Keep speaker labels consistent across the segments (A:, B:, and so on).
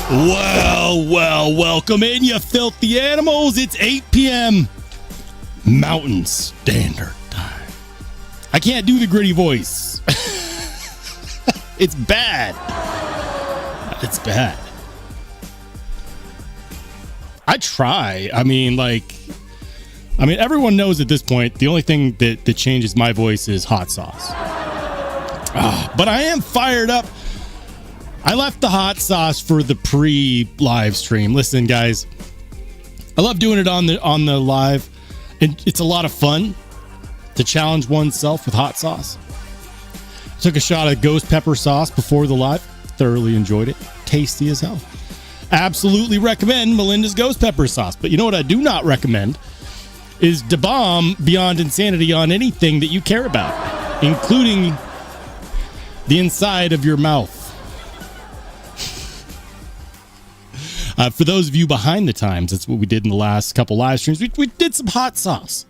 A: Well, welcome in, you filthy animals. It's 8 p.m. Mountain Standard Time. I can't do the gritty voice. It's bad. It's bad. I try. I mean, everyone knows at this point, the only thing that changes my voice is hot sauce. But I am fired up. I left the hot sauce for the pre-live stream. Listen, guys, I love doing it on the live. It's a lot of fun to challenge oneself with hot sauce. I took a shot of ghost pepper sauce before the live. Thoroughly enjoyed it. Tasty as hell. Absolutely recommend Melinda's ghost pepper sauce. But you know what I do not recommend is to bomb beyond insanity on anything that you care about, including the inside of your mouth. For those of you behind the times, that's what we did in the last couple live streams. We did some hot sauce.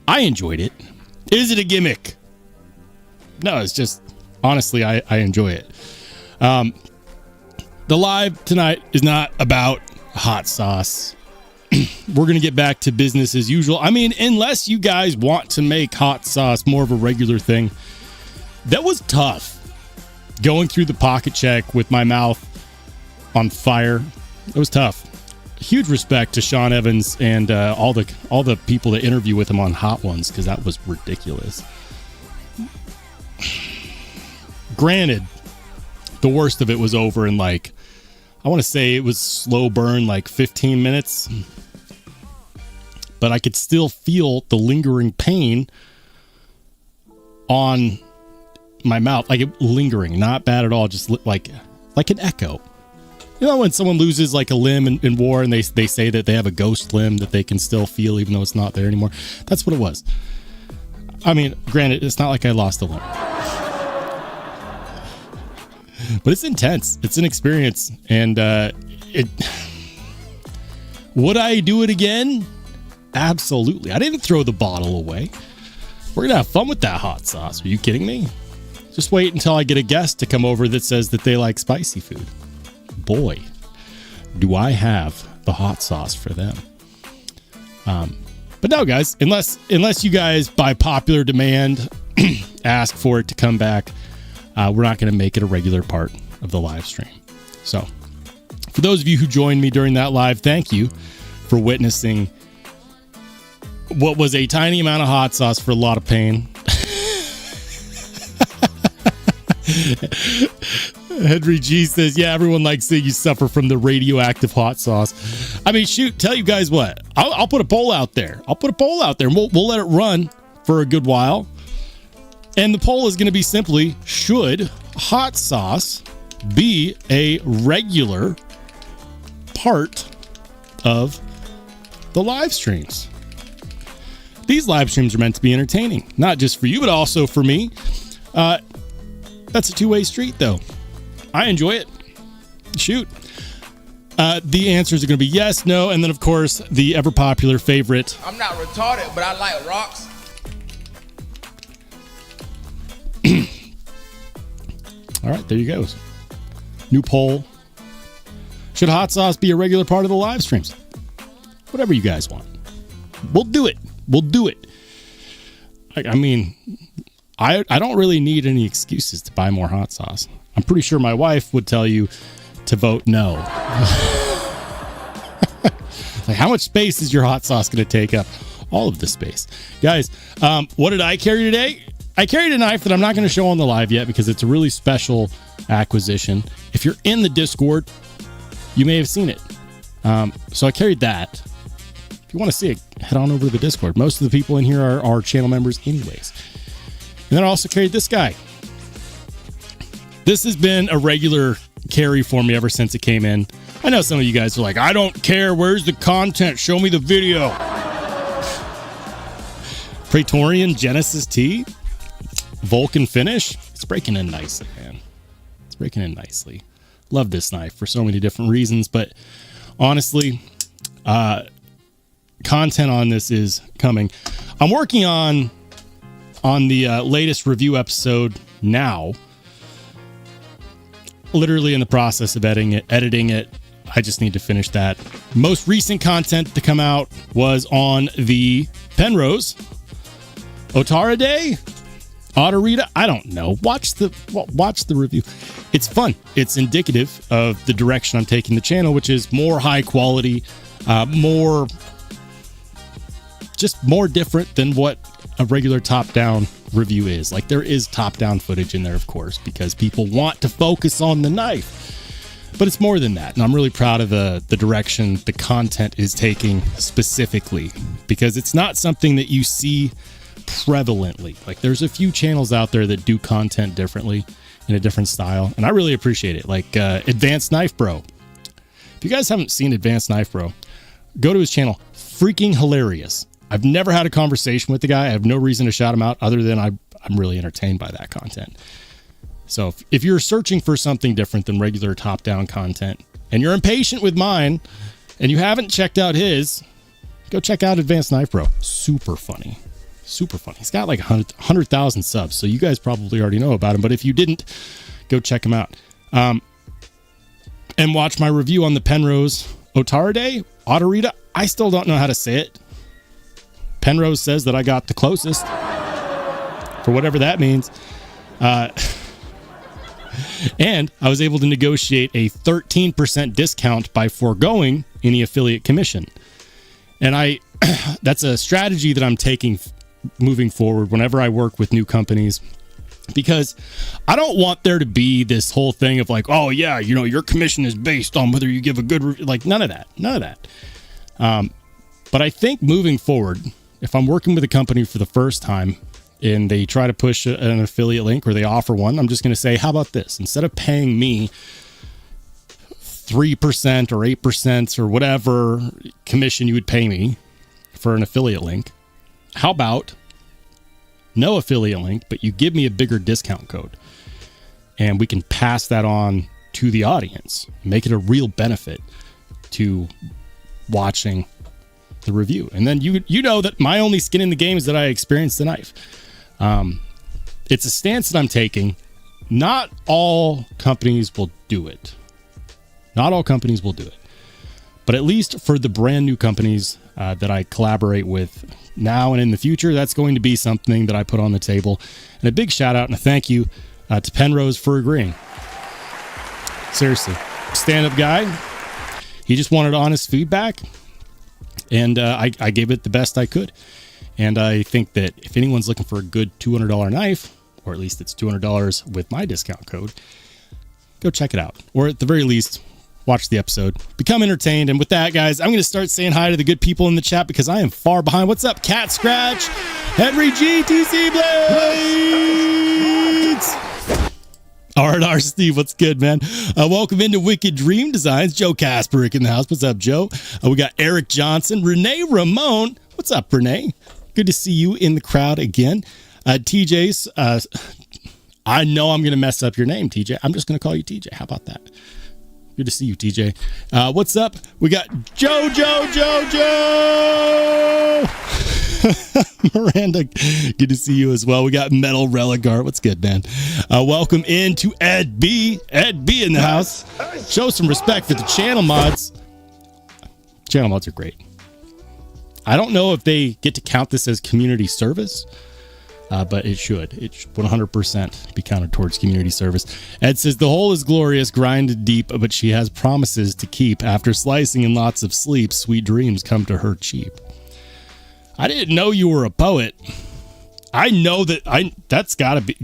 A: I enjoyed it. Is it a gimmick? No, it's just, honestly, I enjoy it. The live tonight is not about hot sauce. We're going to get back to business as usual. I mean, unless you guys want to make hot sauce more of a regular thing. That was tough. Going through the pocket check with my mouth on fire. It was tough. Huge respect to Sean Evans and all the people that interview with him on Hot Ones, because that was ridiculous. Granted, the worst of it was over in I want to say it was slow burn, 15 minutes. But I could still feel the lingering pain on my mouth. Lingering, not bad at all, just like an echo. You know when someone loses a limb in war and they say that they have a ghost limb that they can still feel even though it's not there anymore? That's what it was. I mean, granted, it's not like I lost a limb. But it's intense. It's an experience. And would I do it again? Absolutely. I didn't throw the bottle away. We're going to have fun with that hot sauce. Are you kidding me? Just wait until I get a guest to come over that says that they like spicy food. Boy, do I have the hot sauce for them. But no, guys, unless you guys by popular demand ask for it to come back, we're not going to make it a regular part of the live stream. So for those of you who joined me during that live, thank you for witnessing what was a tiny amount of hot sauce for a lot of pain. Henry G says, yeah, everyone likes that you suffer from the radioactive hot sauce. I mean, shoot, tell you guys what, I'll put a poll out there. And we'll let it run for a good while. And the poll is going to be simply, should hot sauce be a regular part of the live streams? These live streams are meant to be entertaining, not just for you, but also for me. That's a two-way street, though. I enjoy it. Shoot. The answers are going to be yes, no, and then, of course, the ever-popular favorite.
B: I'm not retarded, but I like rocks.
A: All right, there you go. New poll. Should hot sauce be a regular part of the live streams? Whatever you guys want. We'll do it. I mean, I don't really need any excuses to buy more hot sauce. I'm pretty sure my wife would tell you to vote no. How much space is your hot sauce going to take up? All of the space. Guys, what did I carry today? I carried a knife that I'm not going to show on the live yet because it's a really special acquisition. If you're in the Discord, you may have seen it. So I carried that. If you want to see it, head on over to the Discord. Most of the people in here are channel members anyways. And then I also carried this guy. This has been a regular carry for me ever since it came in. I know some of you guys are like, I don't care. Where's the content? Show me the video. Praetorian Genesis T. Vulcan finish. It's breaking in nicely, man. It's breaking in nicely. Love this knife for so many different reasons. But honestly, content on this is coming. I'm working on the latest review episode now. literally in the process of editing it. I just need to finish that. Most recent content to come out was on the Penrose Otara Day. Autorita, I don't know. Watch the review. It's fun. It's indicative of the direction I'm taking the channel, which is more high quality, more different than what a regular top-down review is. Like, there is top-down footage in there, of course, because people want to focus on the knife. But it's more than that, and I'm really proud of the direction the content is taking specifically, because it's not something that you see prevalently. Like, there's a few channels out there that do content differently in a different style, and I really appreciate it. Like Advanced Knife Bro. If you guys haven't seen Advanced Knife Bro, go to his channel. Freaking hilarious. I've never had a conversation with the guy. I have no reason to shout him out other than I'm really entertained by that content. So if you're searching for something different than regular top-down content, and you're impatient with mine, and you haven't checked out his, go check out Advanced Knife Bro. Super funny. Super funny. He's got like 100,000 subs, so you guys probably already know about him. But if you didn't, go check him out. And watch my review on the Penrose Otara Day. Autorita, I still don't know how to say it. Penrose says that I got the closest, for whatever that means. And I was able to negotiate a 13% discount by foregoing any affiliate commission. And that's a strategy that I'm taking moving forward whenever I work with new companies, because I don't want there to be this whole thing of like, oh yeah, you know, your commission is based on whether you give a good like none of that. But I think moving forward, if I'm working with a company for the first time and they try to push an affiliate link or they offer one, I'm just going to say, how about this? Instead of paying me 3% or 8% or whatever commission you would pay me for an affiliate link, how about no affiliate link, but you give me a bigger discount code and we can pass that on to the audience, make it a real benefit to watching the review. And then you know that my only skin in the game is that I experienced the knife. It's a stance that I'm taking. Not all companies will do it. Not all companies will do it. But at least for the brand new companies that I collaborate with now and in the future, that's going to be something that I put on the table. And a big shout out and a thank you to Penrose for agreeing. Seriously. Stand-up guy. He just wanted honest feedback. And I gave it the best I could. And I think that if anyone's looking for a good $200 knife, or at least it's $200 with my discount code, go check it out. Or at the very least, watch the episode. Become entertained. And with that, guys, I'm going to start saying hi to the good people in the chat because I am far behind. What's up, Cat Scratch? Henry GTC Blades! R&R Steve, what's good, man? Welcome into Wicked Dream Designs. Joe Kasperick in the house. What's up, Joe? We got Eric Johnson. Renee Ramon. What's up, Renee? Good to see you in the crowd again. TJ's. I know I'm going to mess up your name, TJ. I'm just going to call you TJ. How about that? Good to see you, TJ. What's up? We got Joe. Miranda, good to see you as well. We got Metal Religart. What's good, man? Welcome into Ed B. Ed B in the house. Show some respect for the channel mods. Channel mods are great. I don't know if they get to count this as community service, but it should. It should 100% be counted towards community service. Ed says, the hole is glorious, grinded deep, but she has promises to keep. After slicing in lots of sleep, sweet dreams come to her cheap. I didn't know you were a poet. I know that's gotta be.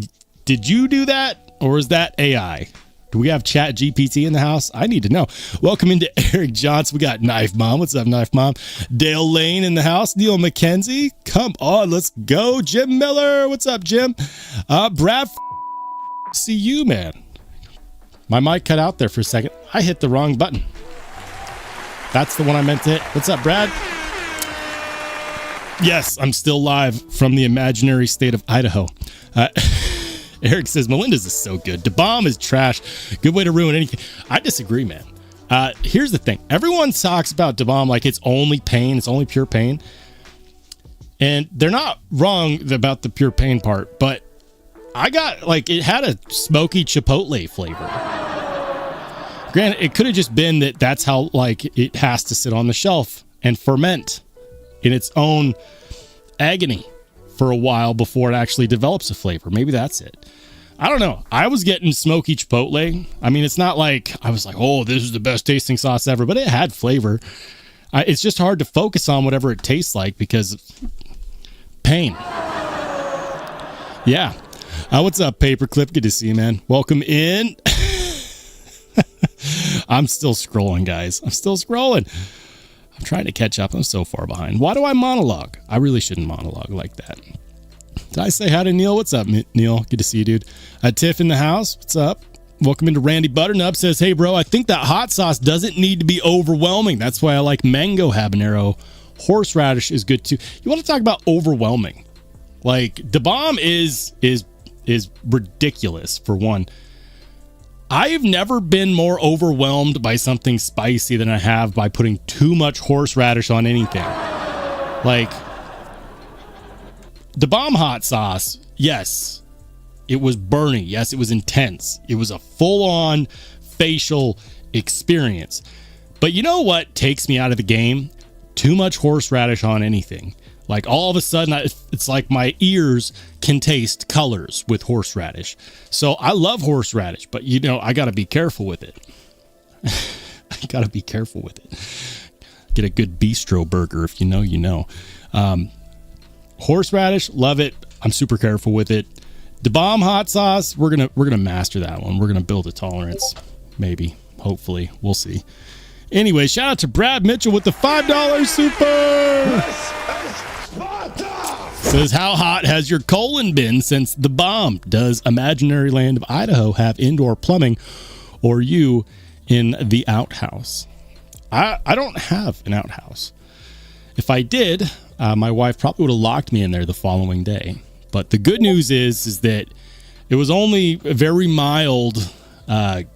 A: Did you do that? Or is that AI? Do we have Chat GPT in the house? I need to know. Welcome into Eric Johnson. We got Knife Mom. What's up, Knife Mom? Dale Lane in the house. Neil McKenzie. Come on, let's go. Jim Miller. What's up, Jim? Brad. See you, man. My mic cut out there for a second. I hit the wrong button. That's the one I meant to hit. What's up, Brad? Yes, I'm still live from the imaginary state of Idaho. Eric says, Melinda's is so good. Da Bomb is trash. Good way to ruin anything. I disagree, man. Here's the thing. Everyone talks about Da Bomb like it's only pain. It's only pure pain. And they're not wrong about the pure pain part, but I got, like, it had a smoky chipotle flavor. Granted, it could have just been that that's how like it has to sit on the shelf and ferment in its own agony for a while before it actually develops a flavor. Maybe that's it. I don't know. I was getting smoky chipotle. I mean, it's not like I was like, oh, this is the best tasting sauce ever, but it had flavor. It's just hard to focus on whatever it tastes like because pain. Yeah. What's up, Paperclip? Good to see you, man. Welcome in. I'm still scrolling, guys. I'm still scrolling. I'm trying to catch up. I'm so far behind. Why do I monologue? I really shouldn't monologue like that. Did I say hi to Neil? What's up, Neil? Good to see you, dude. Tiff in the house. What's up? Welcome into Randy Butternut. Says, hey, bro, I think that hot sauce doesn't need to be overwhelming. That's why I like mango habanero. Horseradish is good, too. You want to talk about overwhelming? Like, Da Bomb is ridiculous, for one. I've never been more overwhelmed by something spicy than I have by putting too much horseradish on anything. Like, Da Bomb hot sauce, yes, it was burning. Yes, it was intense. It was a full-on facial experience. But you know what takes me out of the game? Too much horseradish on anything. Like, all of a sudden, it's like my ears can taste colors with horseradish. So I love horseradish, but, you know, I got to be careful with it. I got to be careful with it. Get a good bistro burger. If you know, you know. Horseradish, love it. I'm super careful with it. Da Bomb hot sauce, we're gonna master that one. We're gonna build a tolerance, maybe, hopefully, we'll see. Anyway, shout out to Brad Mitchell with the $5 super. Says, how hot has your colon been since Da Bomb? Does Imaginary Land of Idaho have indoor plumbing, or you in the outhouse? I don't have an outhouse. If I did, my wife probably would have locked me in there the following day. But the good news is that it was only very mild. Like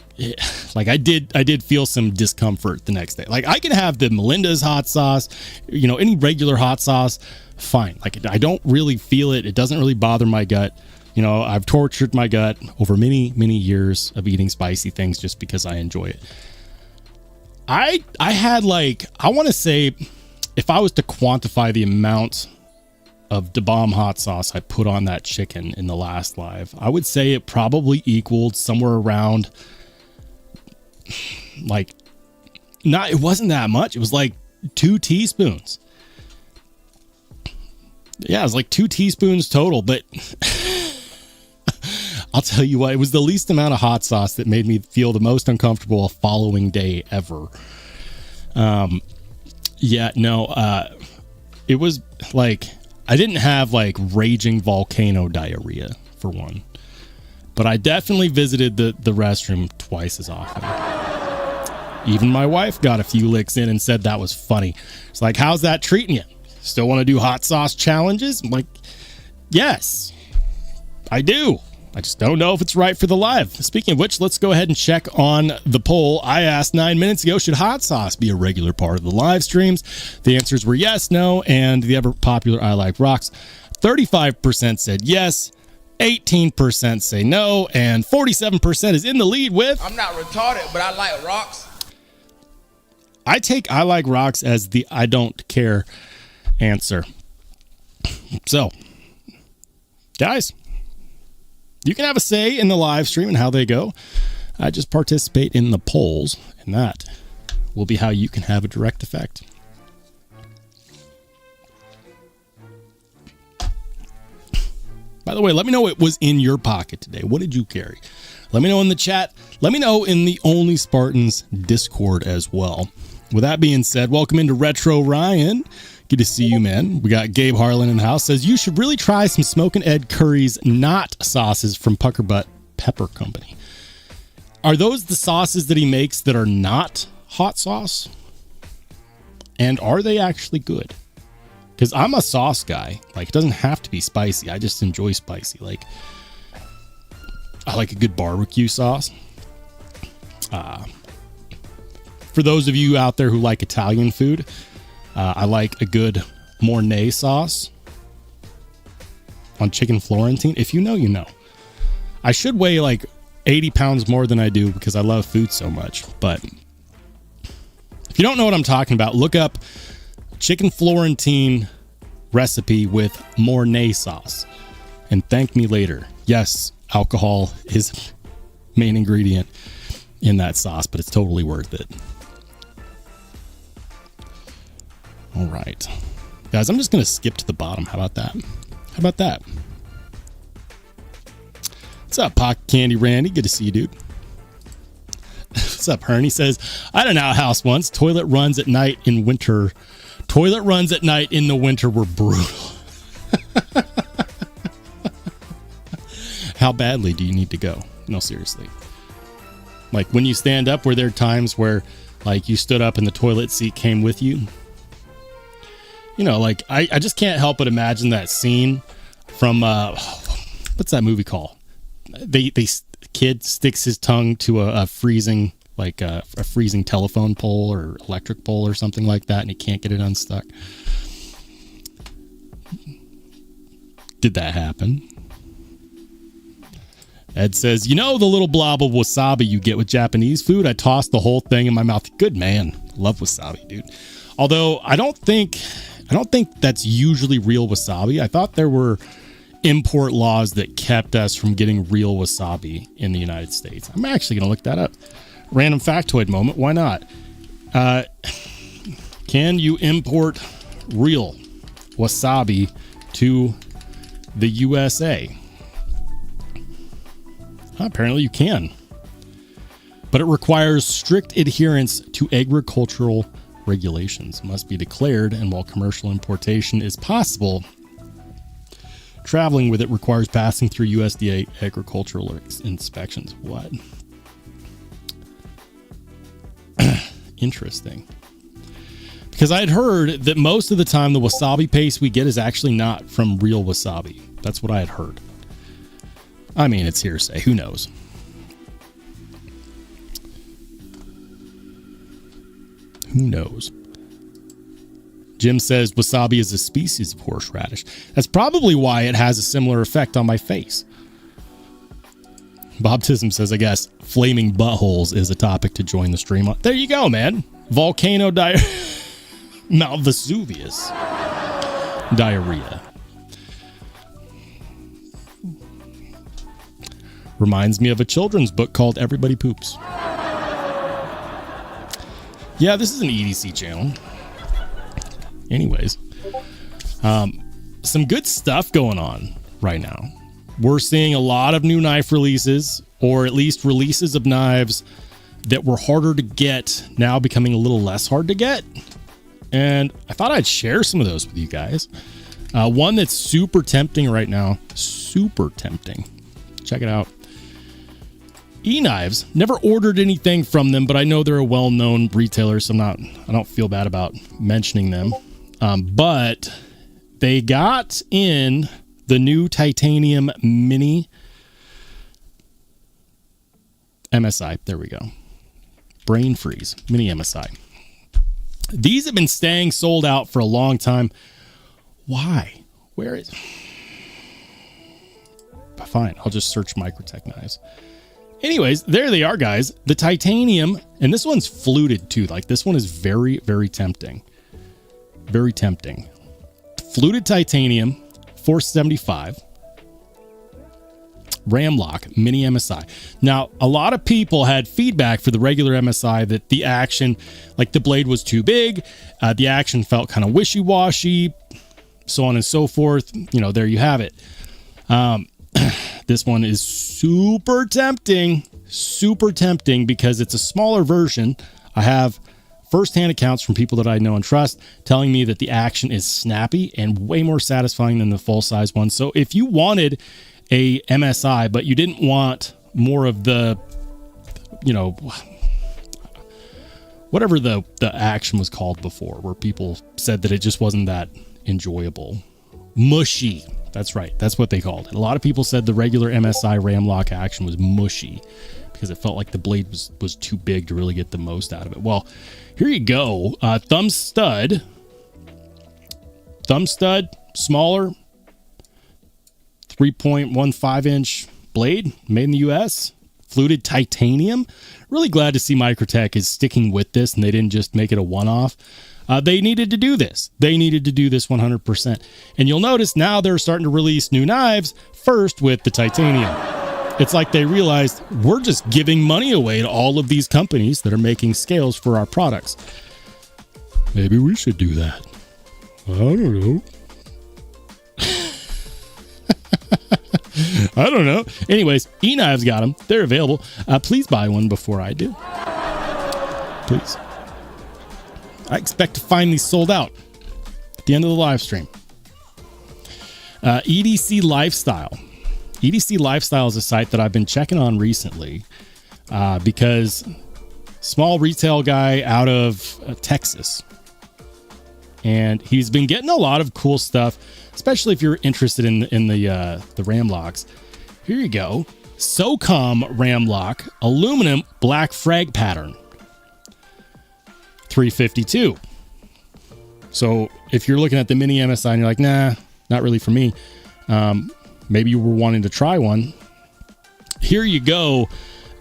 A: I did feel some discomfort the next day. Like I can have the Melinda's hot sauce, you know, any regular hot sauce, fine. Like I don't really feel it. It doesn't really bother my gut. You know, I've tortured my gut over many, many years of eating spicy things just because I enjoy it. I had like, I want to say, if I was to quantify the amount of Da Bomb hot sauce I put on that chicken in the last live, I would say it probably equaled somewhere around like, it wasn't that much. It was like 2 teaspoons. Yeah, it was like 2 teaspoons total, but I'll tell you what, it was the least amount of hot sauce that made me feel the most uncomfortable a following day ever. It was like, I didn't have like raging volcano diarrhea for one, but I definitely visited the restroom twice as often. Even my wife got a few licks in and said that was funny. It's like, how's that treating you? Still want to do hot sauce challenges? I'm like, yes, I do. I just don't know if it's right for the live. Speaking of which, let's go ahead and check on the poll. I asked 9 minutes ago, should hot sauce be a regular part of the live streams? The answers were yes, no, and the ever popular I like rocks. 35% said yes, 18% say no, and 47% is in the lead with...
B: I'm not retarded, but I like rocks.
A: I take I like rocks as the I don't care answer. So, guys, you can have a say in the live stream and how they go. I just participate in the polls, and that will be how you can have a direct effect. By the way, let me know what was in your pocket today. What did you carry? Let me know in the chat. Let me know in the Only Spartans Discord as well. With that being said, welcome into Retro Ryan. Good to see you, man. We got Gabe Harlan in the house. Says, you should really try some Smokin' Ed Curry's not sauces from Pucker Butt Pepper Company. Are those the sauces that he makes that are not hot sauce? And are they actually good? Because I'm a sauce guy. Like, it doesn't have to be spicy. I just enjoy spicy. Like, I like a good barbecue sauce. For those of you out there who like Italian food, I like a good Mornay sauce on chicken Florentine. If you know, you know. I should weigh like 80 pounds more than I do because I love food so much. But if you don't know what I'm talking about, look up chicken Florentine recipe with Mornay sauce and thank me later. Yes, alcohol is main ingredient in that sauce, but it's totally worth it. All right, guys, I'm just going to skip to the bottom. How about that? How about that? What's up, Pocket Candy Randy? Good to see you, dude. What's up, Hern? He says, I had an outhouse once. Toilet runs at night in winter. Toilet runs at night in the winter were brutal. How badly do you need to go? No, seriously. Like when you stand up, were there times where like you stood up and the toilet seat came with you? You know, like I just can't help but imagine that scene from what's that movie called? The kid sticks his tongue to a freezing a freezing telephone pole or electric pole or something like that, and he can't get it unstuck. Did that happen? Ed says, you know the little blob of wasabi you get with Japanese food? I tossed the whole thing in my mouth. Good man. Love wasabi, dude. Although I don't think that's usually real wasabi. I thought there were import laws that kept us from getting real wasabi in the United States. I'm actually going to look that up. Random factoid moment. Why not? Can you import real wasabi to the USA? Apparently you can. But it requires strict adherence to agricultural regulations. It must be declared, and while commercial importation is possible, traveling with it requires passing through USDA agricultural inspections. What? Interesting. Because I had heard that most of the time the wasabi paste we get is actually not from real wasabi. That's what I had heard. I mean, it's hearsay. Who knows? Who knows? Jim says wasabi is a species of horseradish. That's probably why it has a similar effect on my face. Bob Tism says, I guess flaming buttholes is a topic to join the stream on. There you go, man. Volcano Mount Vesuvius diarrhea. Reminds me of a children's book called Everybody Poops. Yeah, this is an EDC channel. Anyways, some good stuff going on right now. We're seeing a lot of new knife releases, or at least releases of knives that were harder to get now becoming a little less hard to get. And I thought I'd share some of those with you guys. One that's super tempting right now. Super tempting. Check it out. E-Knives. Never ordered anything from them, but I know they're a well-known retailer, so I don't feel bad about mentioning them. But they got in the new titanium mini MSI. There we go. Brain freeze. Mini MSI. These have been staying sold out for a long time. Why? Where is... Fine, I'll just search microtech knives. Anyways, there they are, guys. The titanium, and this one's fluted too. Like this one is very, very tempting. Very tempting. Fluted titanium, $475. Ramlock mini MSI. Now, a lot of people had feedback for the regular MSI that the action, like the blade was too big, the action felt kind of wishy-washy, so on and so forth. You know, there you have it. This one is super tempting because it's a smaller version. I have firsthand accounts from people that I know and trust telling me that the action is snappy and way more satisfying than the full-size one. So if you wanted a MSI, but you didn't want more of the, you know, whatever the action was called before, where people said that it just wasn't that enjoyable. Mushy. That's right. That's what they called it. A lot of people said the regular MSI Ramlock action was mushy because it felt like the blade was too big to really get the most out of it. Well, here you go. Thumb stud, smaller, 3.15 inch blade, made in the US. fluted titanium. Really glad to see Microtech is sticking with this and they didn't just make it a one-off. They needed to do this. They needed to do this 100%. And you'll notice now they're starting to release new knives first with the titanium. It's like they realized we're just giving money away to all of these companies that are making scales for our products. Maybe we should do that. I don't know. I don't know. Anyways, eKnives got them. They're available. Please buy one before I do. Please. I expect to find these sold out at the end of the live stream. EDC Lifestyle. EDC Lifestyle is a site that I've been checking on recently because small retail guy out of Texas. And he's been getting a lot of cool stuff, especially if you're interested in the ram locks. Here you go. SOCOM ram lock, aluminum black frag pattern. $352. So if you're looking at the mini MSI and you're like, nah, not really for me. Maybe you were wanting to try one. Here you go.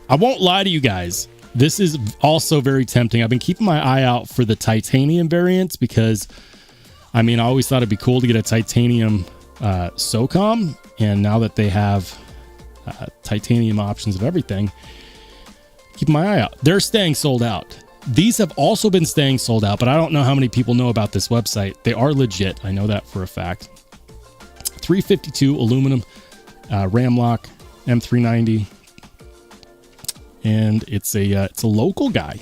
A: I won't lie to you guys. This is also very tempting. I've been keeping my eye out for the titanium variants because, I mean, I always thought it'd be cool to get a titanium SOCOM. And now that they have titanium options of everything, keep my eye out. They're staying sold out. These have also been staying sold out, but I don't know how many people know about this website. They are legit. I know that for a fact. $352 aluminum ram lock M390. And it's a local guy,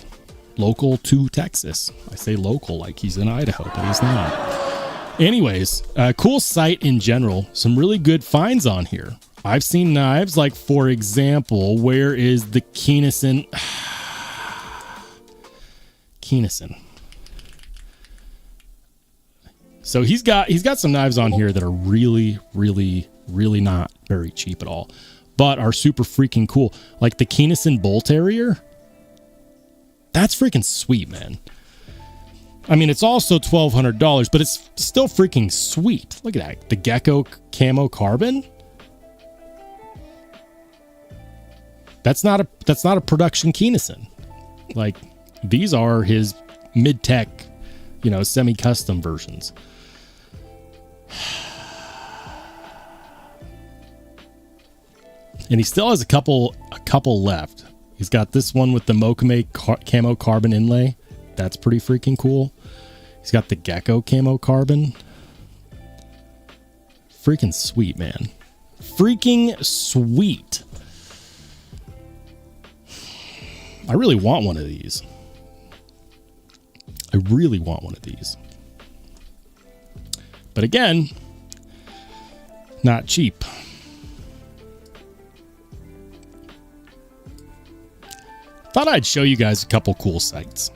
A: local to Texas. I say local like he's in Idaho, but he's not. Anyways, cool site in general. Some really good finds on here. I've seen knives like, for example, where is the Keennison? Keennison. So he's got some knives on here that are really, really, really not very cheap at all, but are super freaking cool. Like the Keennison Bull Terrier. That's freaking sweet, man. I mean, it's also $1,200, but it's still freaking sweet. Look at that. The Gecko Camo Carbon. That's not a production Keennison. Like, these are his mid-tech, semi-custom versions. And he still has a couple left. He's got this one with the Mokame Camo Carbon inlay. That's pretty freaking cool. He's got the Gecko Camo Carbon. Freaking sweet, man. Freaking sweet. I really want one of these. I really want one of these. But again, not cheap. Thought I'd show you guys a couple cool sites.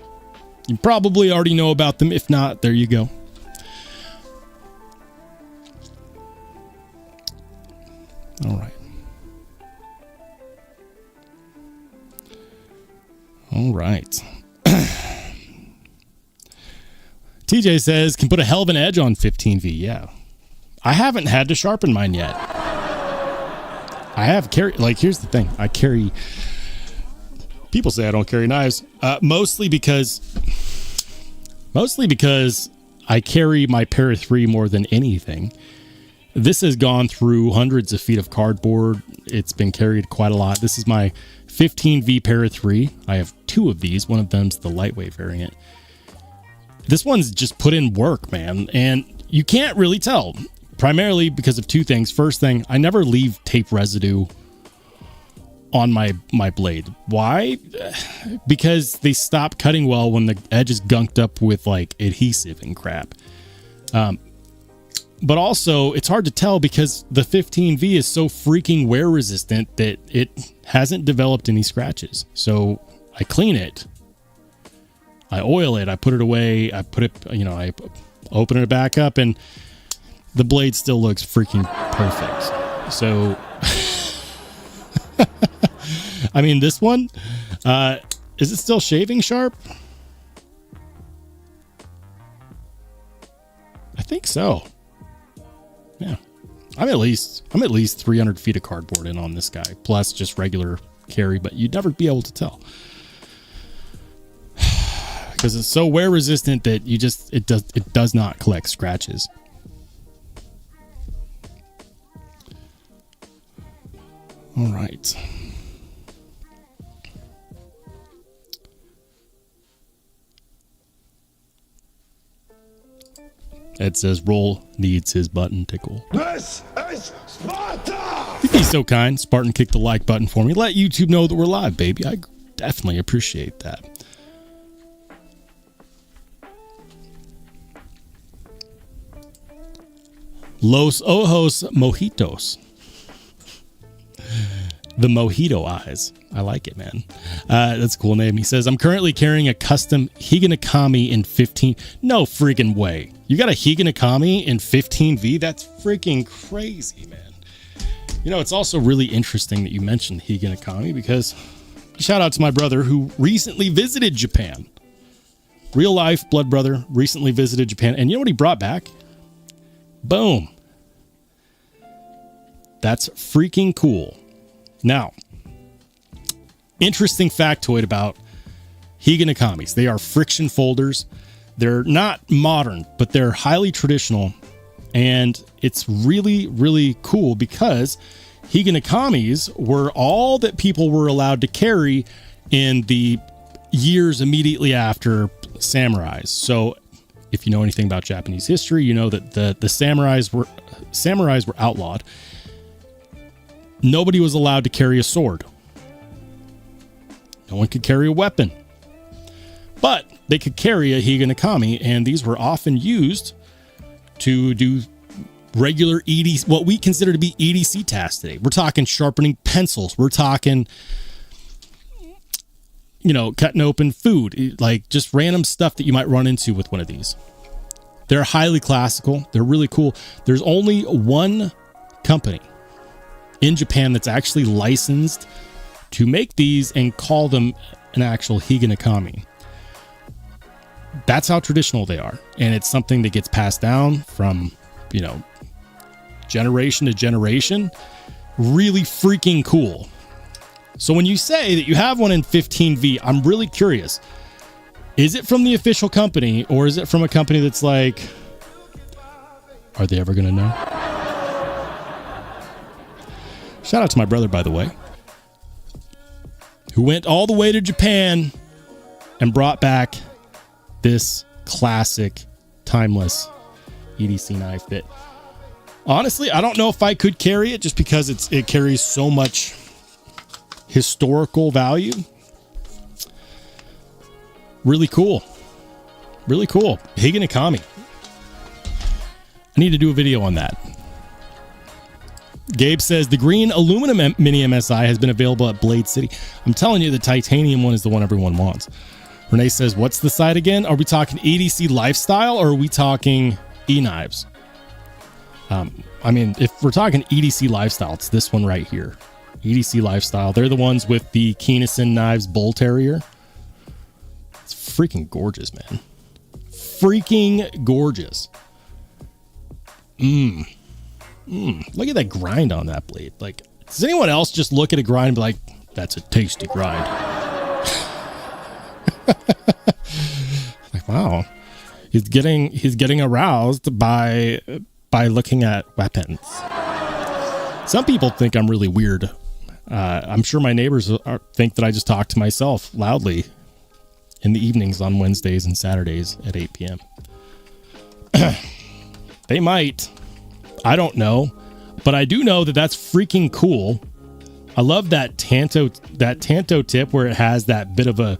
A: You probably already know about them. If not, there you go. All right. All right. TJ says, can put a hell of an edge on 15V. Yeah. I haven't had to sharpen mine yet. I have carried, here's the thing. I carry, people say I don't carry knives. Mostly because I carry my Para 3 more than anything. This has gone through hundreds of feet of cardboard. It's been carried quite a lot. This is my 15V Para 3. I have two of these. One of them's the lightweight variant. This one's just put in work, man. And you can't really tell. Primarily because of two things. First thing, I never leave tape residue on my blade. Why? Because they stop cutting well when the edge is gunked up with adhesive and crap. But also, it's hard to tell because the 15V is so freaking wear resistant that it hasn't developed any scratches. So I clean it, I oil it, I put it away, I put it, I open it back up, and the blade still looks freaking perfect. So, I mean, this one, is it still shaving sharp? I think so. Yeah, I'm at least 300 feet of cardboard in on this guy, plus just regular carry, but you'd never be able to tell. Because it's so wear resistant that it does not collect scratches. All right. It says Roll needs his button tickle.
C: This is Sparta!
A: If you'd be so kind, Spartan, kick the like button for me. Let YouTube know that we're live, baby. I definitely appreciate that. Los Ojos Mojitos. The Mojito Eyes. I like it, man. That's a cool name. He says, I'm currently carrying a custom Higanakami in 15. No freaking way. You got a Higanakami in 15V? That's freaking crazy, man. You know, it's also really interesting that you mentioned Higanakami because shout out to my brother who recently visited Japan. Real life blood brother recently visited Japan. And you know what he brought back? Boom. That's freaking cool. Now, interesting factoid about Higanakamis. They are friction folders. They're not modern, but they're highly traditional. And it's really, really cool because Higanakamis were all that people were allowed to carry in the years immediately after samurais. So if you know anything about Japanese history, you know that the samurais were outlawed. Nobody was allowed to carry a sword. No one could carry a weapon. But they could carry a Higanakami, and these were often used to do regular EDC, what we consider to be EDC tasks today. We're talking sharpening pencils. We're talking, you know, cutting open food, like just random stuff that you might run into with one of these. They're highly classical. They're really cool. There's only one company in Japan that's actually licensed to make these and call them an actual Higanakami. That's how traditional they are. And it's something that gets passed down from, you know, generation to generation. Really freaking cool. So when you say that you have one in 15V, I'm really curious. Is it from the official company or is it from a company that's like, are they ever going to know? Shout out to my brother, by the way, who went all the way to Japan and brought back this classic, timeless EDC knife that, honestly, I don't know if I could carry it just because it carries so much historical value. Really cool. Really cool. Higanakami. I need to do a video on that. Gabe says the green aluminum mini MSI has been available at Blade City. I'm telling you, the titanium one is the one everyone wants. Renee says, what's the site again? Are we talking EDC lifestyle or are we talking e-knives? I mean, if we're talking EDC lifestyle, it's this one right here. EDC lifestyle. They're the ones with the Keennison Knives Bull Terrier. It's freaking gorgeous, man. Freaking gorgeous. Look at that grind on that blade. Like, does anyone else just look at a grind and be like, that's a tasty grind? Like, wow. He's getting aroused by looking at weapons. Some people think I'm really weird. I'm sure my neighbors think that I just talk to myself loudly in the evenings on Wednesdays and Saturdays at 8 p.m. They might. I don't know. But I do know that that's freaking cool. I love that Tanto tip where it has that bit of a...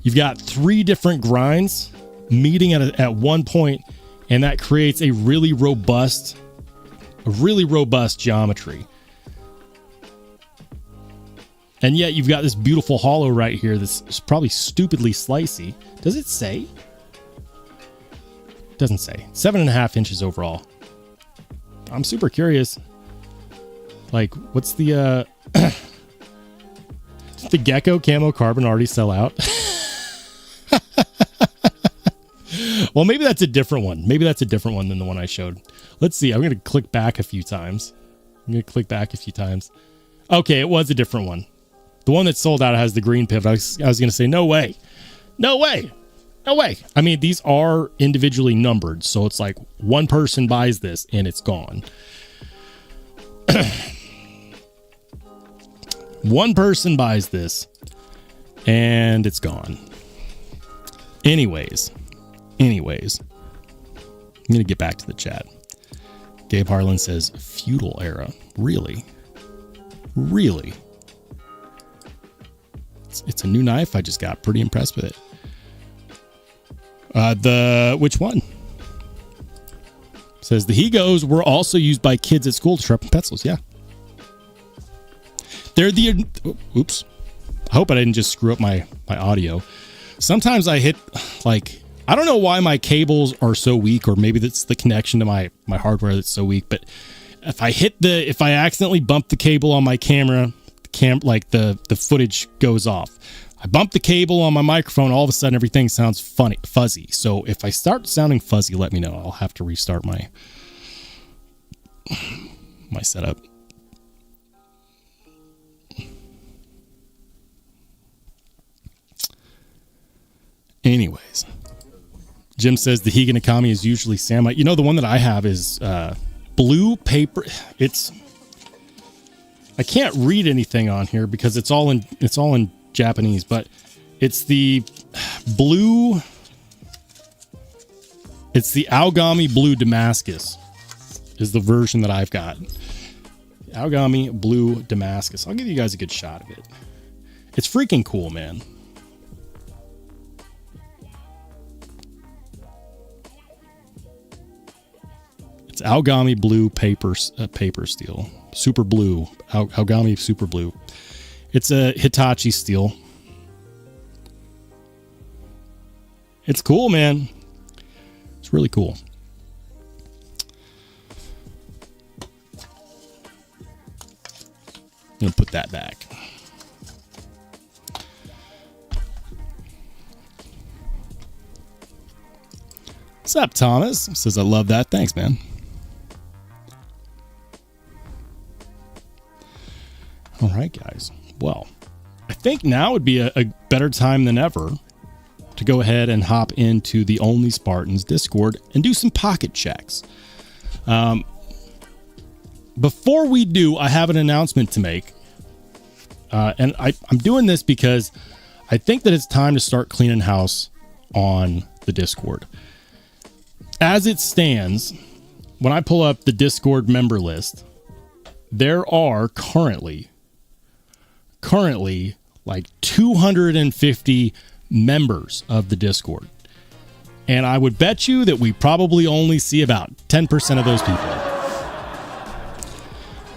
A: You've got 3 different grinds meeting at one point, and that creates a really robust geometry. And yet you've got this beautiful hollow right here that's probably stupidly slicey. Does it say? It doesn't say. 7.5 inches overall. I'm super curious. Like, what's the did the Gecko camo carbon already sell out? Well, maybe that's a different one. Maybe that's a different one than the one I showed. Let's see. I'm going to click back a few times. Okay, it was a different one. The one that sold out has the green pivot. I was going to say, no way. No way. No way. I mean, these are individually numbered. So it's like one person buys this and it's gone. One person buys this and it's gone. Anyways, I'm going to get back to the chat. Gabe Harlan says feudal era. Really? It's a new knife. I just got pretty impressed with it. Which one? Says the Higos were also used by kids at school to sharpen pencils. Yeah. They're the... Oops. I hope I didn't just screw up my audio. Sometimes I hit, like... I don't know why my cables are so weak, or maybe that's the connection to my hardware that's so weak, but if I accidentally bump the cable on my camera, like the footage goes off. I bump the cable on my microphone, all of a sudden everything sounds fuzzy. So if I start sounding fuzzy, let me know. I'll have to restart my setup. Anyways, Jim says the Higa Nakami is usually Samite. You know, the one that I have is blue paper. I can't read anything on here because it's all in Japanese, but it's the blue. It's the Aogami Blue Damascus is the version that I've got. Aogami Blue Damascus. I'll give you guys a good shot of it. It's freaking cool, man. It's Aogami Blue paper steel. Super blue. Aogami Super Blue. It's a Hitachi steel. It's cool, man. It's really cool. I'm going to put that back. What's up, Thomas? Says, I love that. Thanks, man. All right, guys. Well, I think now would be a better time than ever to go ahead and hop into the Only Spartans Discord and do some pocket checks. Before we do, I have an announcement to make. And I'm doing this because I think that it's time to start cleaning house on the Discord. As it stands, when I pull up the Discord member list, there are currently like 250 members of the Discord. And I would bet you that we probably only see about 10% of those people.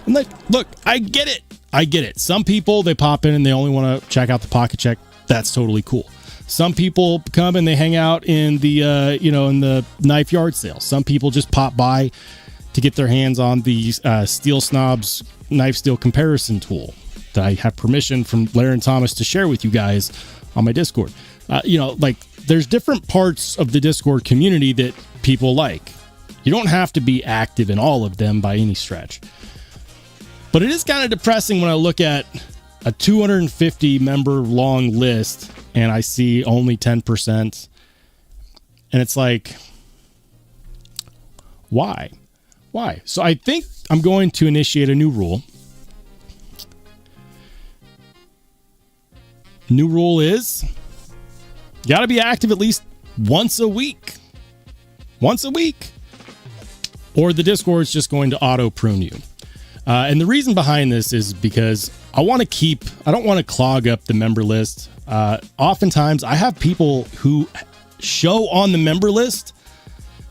A: And look, I get it. Some people, they pop in and they only want to check out the pocket check. That's totally cool. Some people come and they hang out in the, in the knife yard sale. Some people just pop by to get their hands on the Steel Snobs knife steel comparison tool that I have permission from Larry and Thomas to share with you guys on my Discord. There's different parts of the Discord community that people like. You don't have to be active in all of them by any stretch. But it is kind of depressing when I look at a 250 member long list and I see only 10%. And it's like, why? So I think I'm going to initiate a new rule. New rule is you got to be active at least once a week. Or the Discord is just going to auto prune you. And the reason behind this is because I don't want to clog up the member list. Oftentimes I have people who show on the member list.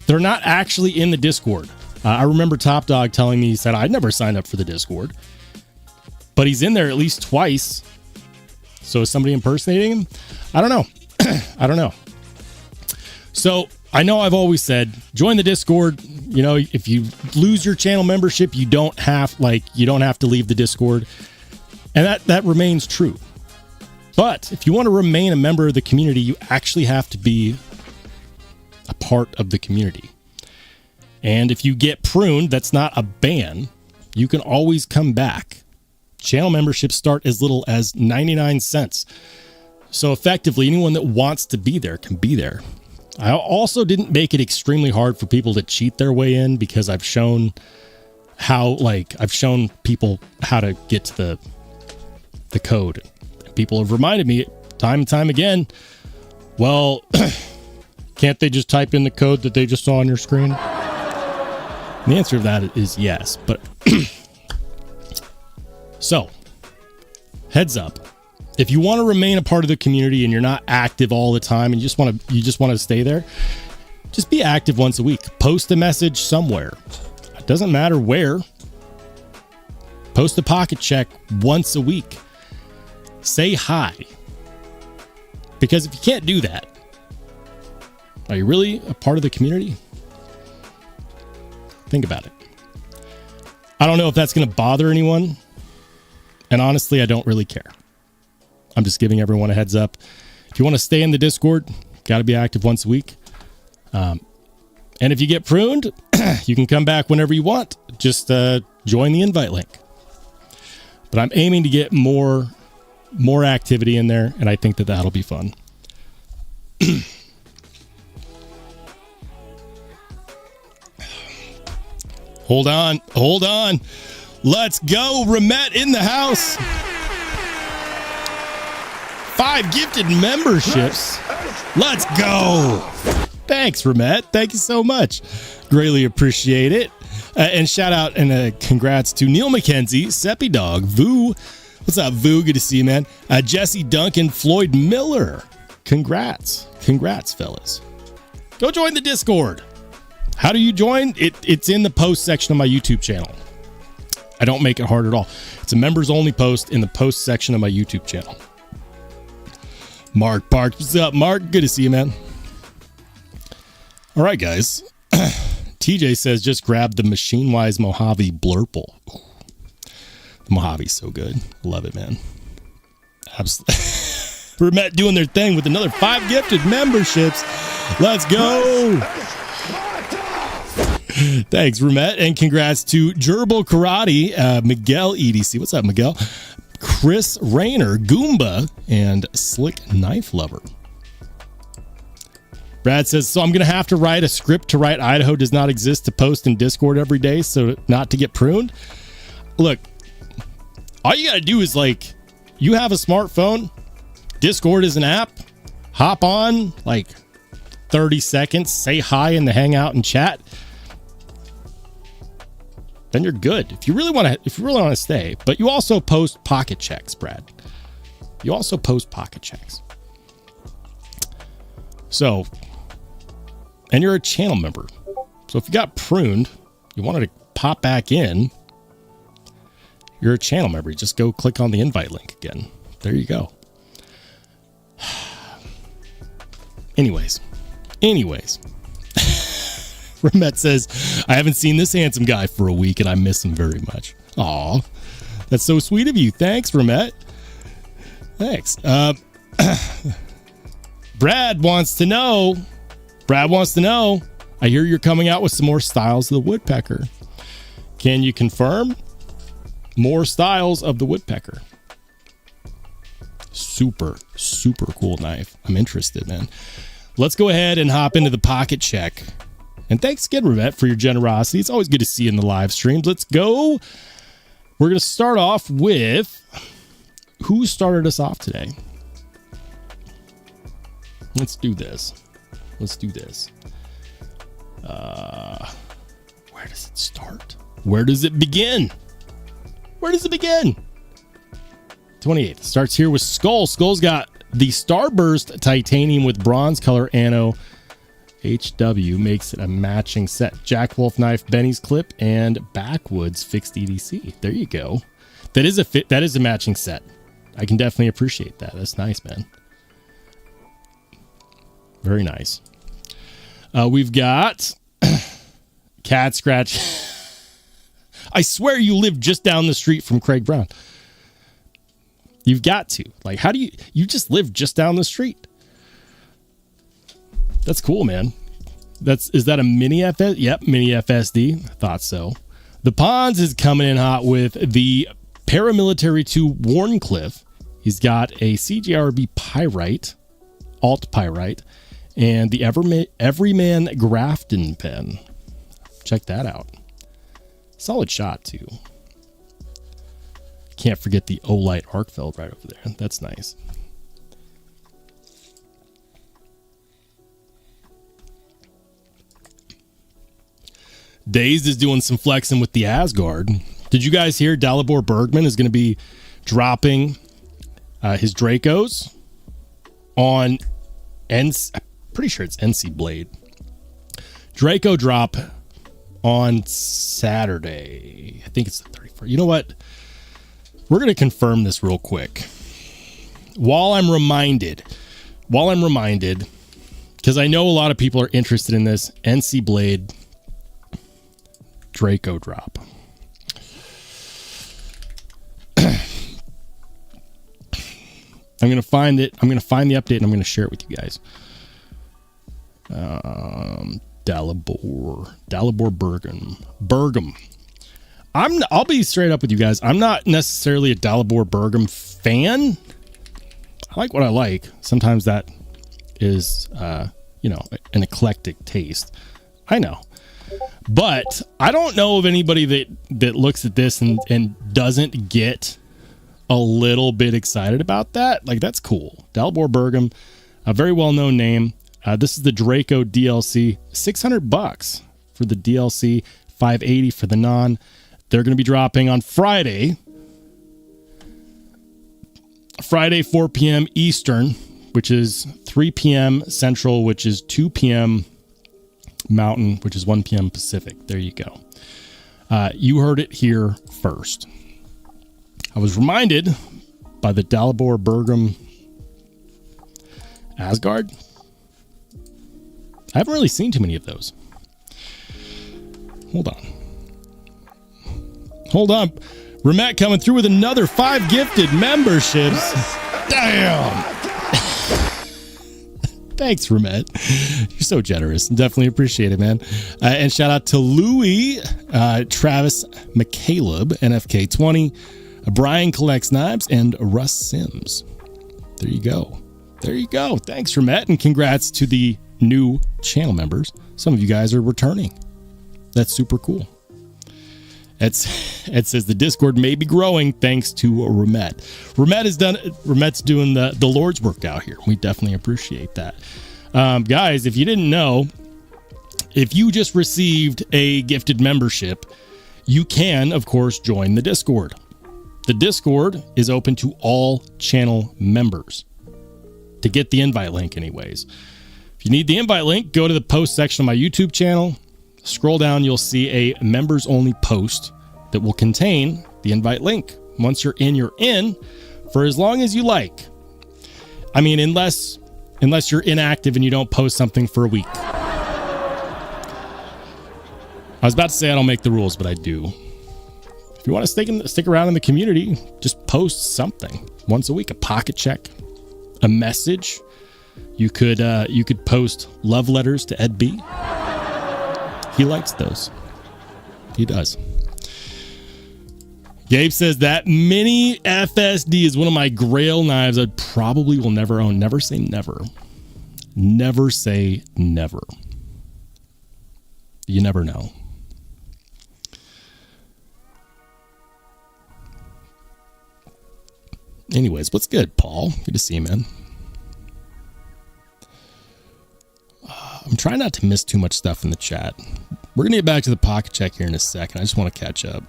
A: They're not actually in the Discord. I remember Top Dog telling me, he said, I'd never signed up for the Discord, but he's in there at least twice. So is somebody impersonating him? I don't know. So I know I've always said, join the Discord. You know, if you lose your channel membership, you don't have to leave the Discord. And that remains true. But if you want to remain a member of the community, you actually have to be a part of the community. And if you get pruned, that's not a ban. You can always come back. Channel memberships start as little as 99 cents. So effectively, anyone that wants to be there can be there. I also didn't make it extremely hard for people to cheat their way in, because I've shown people how to get to the code. People have reminded me time and time again, well, can't they just type in the code that they just saw on your screen? The answer to that is yes, but so heads up. If you want to remain a part of the community and you're not active all the time and you just want to stay there, just be active once a week. Post a message somewhere. It doesn't matter where. Post a pocket check once a week. Say hi. Because if you can't do that, are you really a part of the community? Think about it. I don't know if that's going to bother anyone. And honestly, I don't really care. I'm just giving everyone a heads up. If you want to stay in the Discord, got to be active once a week. And if you get pruned, you can come back whenever you want. Just join the invite link. But I'm aiming to get more activity in there, and I think that that'll be fun. Hold on. Let's go. Remet in the house. 5 gifted memberships. Let's go. Thanks, Remet. Thank you so much. Greatly appreciate it. And shout out and congrats to Neil McKenzie, Seppi Dog, Vu. What's up, Vu? Good to see you, man. Jesse Duncan, Floyd Miller. Congrats, fellas. Go join the Discord. How do you join? It's in the post section of my YouTube channel. I don't make it hard at all. It's a members only post in the post section of my YouTube channel. Mark Park. What's up, Mark? Good to see you, man. All right, guys. TJ says just grab the Machine-Wise Mojave Blurple. Ooh. The Mojave's so good. Love it, man. Absolutely. Remet doing their thing with another 5 gifted memberships. Let's go. Thanks, Remet. And congrats to Gerbil Karate, Miguel EDC. What's up, Miguel? Chris Rayner, Goomba, and Slick Knife Lover. Brad says, so I'm going to have to write a script to write Idaho does not exist to post in Discord every day so not to get pruned. Look, all you got to do is you have a smartphone. Discord is an app. Hop on, 30 seconds, say hi in the Hangout and chat. Then you're good. If you really want to stay, but you also post pocket checks, Brad. You also post pocket checks. So, and you're a channel member. So if you got pruned, you wanted to pop back in, you're a channel member. You just go click on the invite link again. There you go. Anyways. Remet says, I haven't seen this handsome guy for a week and I miss him very much. Aw, that's so sweet of you. Thanks, Remet. Thanks. Brad wants to know. I hear you're coming out with some more styles of the woodpecker. Can you confirm more styles of the woodpecker? Super cool knife. I'm interested, man. Let's go ahead and hop into the pocket check. And thanks again, Remet, for your generosity. It's always good to see you in the live streams. Let's go. We're going to start off with who started us off today. Let's do this. Where does it start? Where does it begin? 28th. Starts here with Skull. Skull's got the Starburst Titanium with bronze color anno. HW makes it a matching set. Jack Wolf knife, Benny's clip, and Backwoods fixed EDC. There you go. That is a matching set. I can definitely appreciate that. That's nice, man. Very nice. We've got Cat Scratch. I swear you live just down the street from Craig Brown. You've got to. How do you just live just down the street? That's cool, man. Is that a mini FS? Yep, mini FSD. I thought so. The Ponds is coming in hot with the Paramilitary to Warncliffe. He's got a CGRB Pyrite, Alt Pyrite, and the Everyman Grafton pen. Check that out. Solid shot, too. Can't forget the Olight Arkfeld right over there. That's nice. Dazed is doing some flexing with the Asgard. Did you guys hear Dalibor Bergman is going to be dropping his Dracos on I'm pretty sure it's NC Blade. Draco drop on Saturday. I think it's the 31st. You know what? We're going to confirm this real quick. While I'm reminded, because I know a lot of people are interested in this, NC Blade Draco drop. I'm going to find it. I'm going to find the update and I'm going to share it with you guys. Dalibor Bergam. I'll be straight up with you guys. I'm not necessarily a Dalibor Bergam fan. I like what I like. Sometimes that is, an eclectic taste. I know. But I don't know of anybody that looks at this and doesn't get a little bit excited about that. Like, that's cool. Dalibor Bergam, a very well-known name. This is the Draco DLC. $600 for the DLC, $580 for the non. They're going to be dropping on Friday, 4 p.m. Eastern, which is 3 p.m. Central, which is 2 p.m. Mountain, which is 1 p.m. Pacific. There you go. You heard it here first. I was reminded by the Dalibor Bergam Asgard. I haven't really seen too many of those. Hold on. Remet coming through with another 5 gifted memberships. Damn. Thanks, Remet. You're so generous. Definitely appreciate it, man. And shout out to Louis, Travis McCaleb, NFK20, Brian Collects Knives, and Russ Sims. There you go. Thanks, Remet, and congrats to the new channel members. Some of you guys are returning. That's super cool. It says the Discord may be growing thanks to Remet. Remet's doing the Lord's work out here. We definitely appreciate that. Guys, if you didn't know, if you just received a gifted membership, you can, of course, join the Discord. The Discord is open to all channel members. To get the invite link anyways. If you need the invite link, go to the post section of my YouTube channel. Scroll down, you'll see a members only post that will contain the invite link. Once you're in for as long as you like. I mean, unless you're inactive and you don't post something for a week. I was about to say I don't make the rules, but I do. If you want to stick around in the community, just post something once a week. A pocket check, a message. You could post love letters to Ed B. He likes those. He does. Gabe says that mini FSD is one of my grail knives I probably will never own. Never say never. Never say never. You never know. Anyways, what's good, Paul? Good to see you, man. I'm trying not to miss too much stuff in the chat. We're going to get back to the pocket check here in a second. I just want to catch up.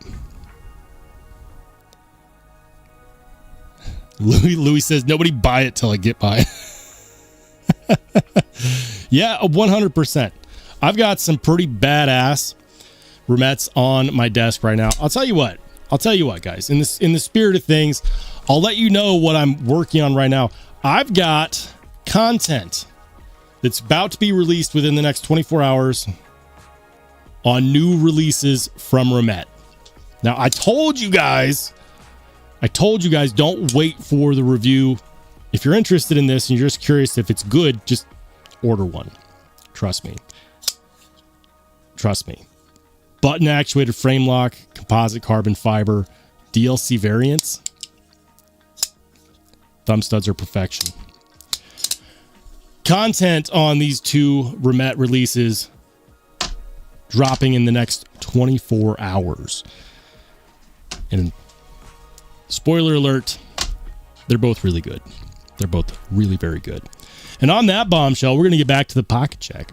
A: Louis says, nobody buy it till I get by. Yeah, 100%. I've got some pretty badass Remets on my desk right now. I'll tell you what, guys. In the spirit of things, I'll let you know what I'm working on right now. I've got content that's about to be released within the next 24 hours on new releases from Remet. Now, I told you guys, don't wait for the review. If you're interested in this and you're just curious if it's good, just order one. Trust me. Button actuated frame lock, composite carbon fiber, DLC variants. Thumb studs are perfection. Content on these two Remet releases dropping in the next 24 hours. And spoiler alert, they're both really good. They're both really very good. And on that bombshell, we're going to get back to the pocket check.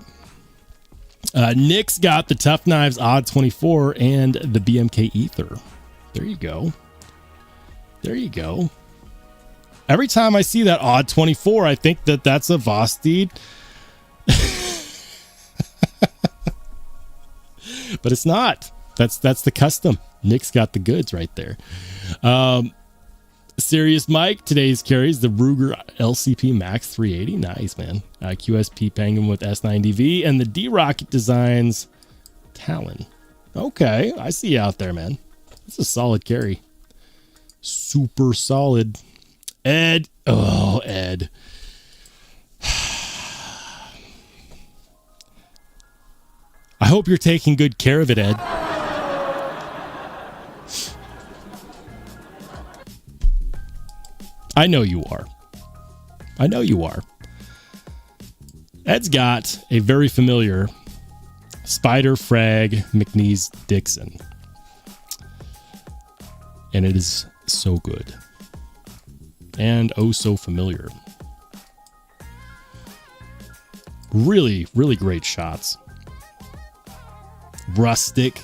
A: Nick's got the Tough Knives Odd 24 and the BMK Ether. There you go. There you go. Every time I see that Odd 24, I think that that's a Vosteed. But it's not. That's the custom. Nick's got the goods right there. Serious Mike, today's carries the Ruger LCP Max 380. Nice, man. QSP Penguin with S9DV and the D-Rocket Designs Talon. Okay, I see you out there, man. It's a solid carry. Super solid. Ed. Oh, Ed. I hope you're taking good care of it, Ed. I know you are. I know you are. Ed's got a very familiar Spider Frag McNeese Dixon. And it is so good. And oh so familiar. Really, really great shots. Rustic,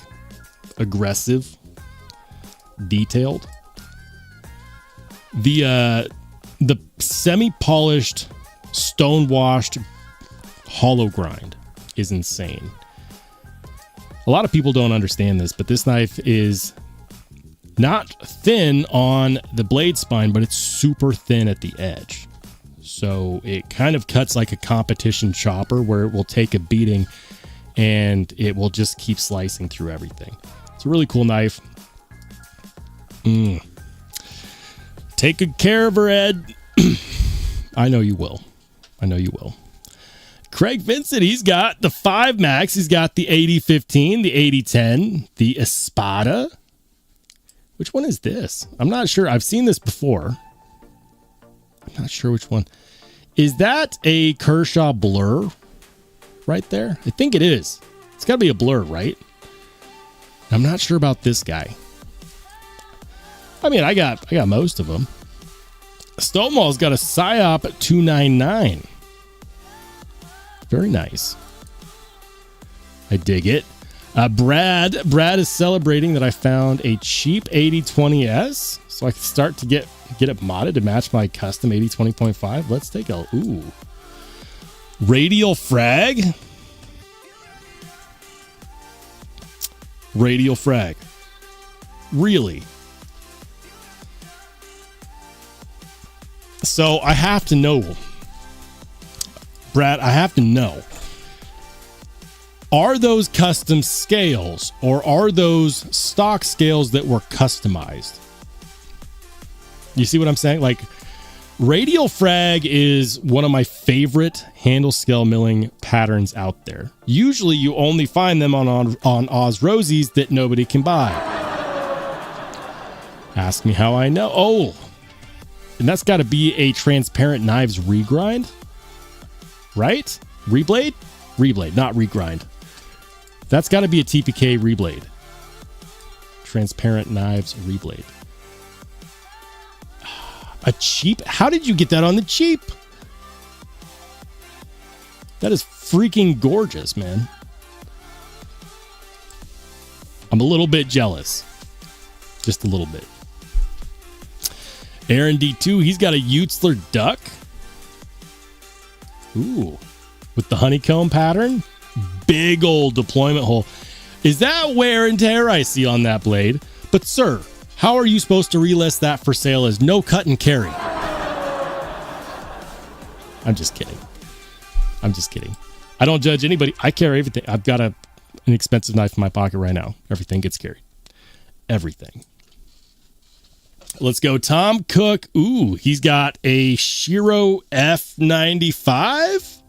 A: aggressive, detailed. The semi-polished, stone-washed hollow grind is insane. A lot of people don't understand this, but this knife is not thin on the blade spine, but it's super thin at the edge. So it kind of cuts like a competition chopper where it will take a beating and it will just keep slicing through everything. It's a really cool knife. Take good care of her, Ed. I know you will. I know you will. Craig Vincent, he's got the 5 Max. He's got the 8015, the 8010, the Espada. Which one is this? I'm not sure. I've seen this before. I'm not sure which one. Is that a Kershaw Blur right there? I think it is. It's got to be a Blur, right? I'm not sure about this guy. I mean, I got most of them. Stonewall's got a Psyop 299. Very nice. I dig it. Brad is celebrating that I found a cheap 8020S, so I can start to get it modded to match my custom 8020.5. Let's take a radial frag. Radial frag. Really? So I have to know, Brad, I have to know, are those custom scales or are those stock scales that were customized? You see what I'm saying? Like, radial frag is one of my favorite handle scale milling patterns out there. Usually you only find them on Oz Rosies that nobody can buy. Ask me how I know. Oh, and that's got to be a Transparent Knives regrind, right? Reblade? Reblade, not regrind. That's got to be a TPK reblade. Transparent Knives reblade. A cheap? How did you get that on the cheap? That is freaking gorgeous, man. I'm a little bit jealous. Just a little bit. Aaron D2, he's got a Utzler Duck. Ooh. With the honeycomb pattern. Big old deployment hole. Is that wear and tear I see on that blade? But sir, how are you supposed to relist that for sale as no cut and carry? I'm just kidding. I'm just kidding. I don't judge anybody. I carry everything. I've got an expensive knife in my pocket right now. Everything gets carried. Everything. Let's go. Tom Cook. Ooh, he's got a Shiro F95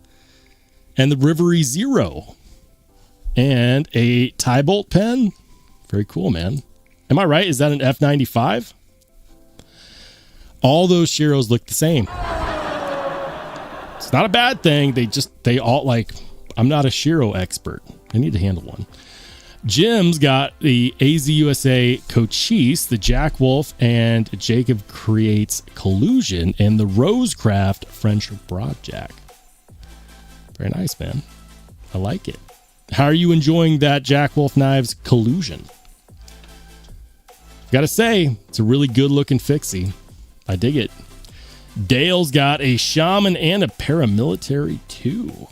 A: and the Rivery Zero and a tie bolt pen. Very cool, man. Am I right? Is that an F95? All those Shiros look the same. It's not a bad thing. They all like, I'm not a Shiro expert. I need to handle one. Jim's got the AZUSA Cochise, the Jack Wolf, and Jacob Creates Collusion, and the Rosecraft French Broadjack. Very nice, man. I like it. How are you enjoying that Jack Wolf Knives Collusion? Gotta say, it's a really good looking fixie. I dig it. Dale's got a Shaman and a paramilitary too.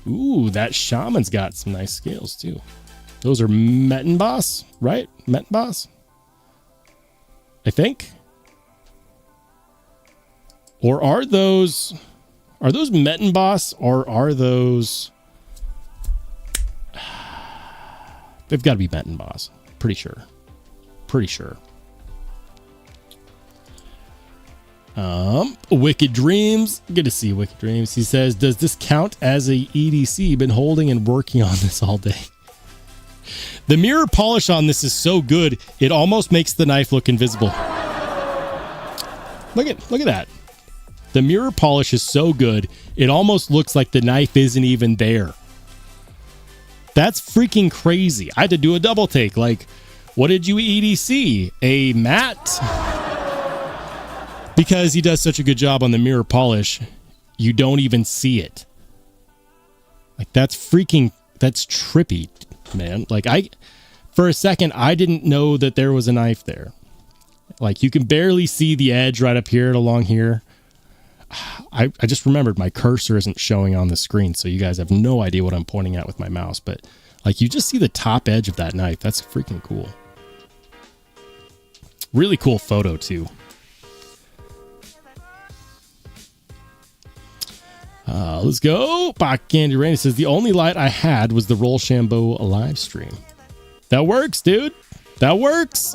A: Ooh, that Shaman's got some nice scales too. Those are Mettenboss, right? Mettenboss? I think. Or are those Mettenboss, or are those... They've got to be Mettenboss. Pretty sure. Wicked Dreams. Good to see Wicked Dreams. He says, does this count as a EDC? Been holding and working on this all day. The mirror polish on this is so good, it almost makes the knife look invisible. Look at that. The mirror polish is so good, it almost looks like the knife isn't even there. That's freaking crazy. I had to do a double take. Like, what did you EDC? A matte? Because he does such a good job on the mirror polish, you don't even see it. Like, that's trippy, man. Like, for a second, I didn't know that there was a knife there. Like, you can barely see the edge right up here and along here. I just remembered my cursor isn't showing on the screen, so you guys have no idea what I'm pointing at with my mouse, but like, you just see the top edge of that knife. That's freaking cool. Really cool photo too. Let's go. Bach Candy Rain says, the only light I had was the Rollshambo live stream. That works, dude. That works.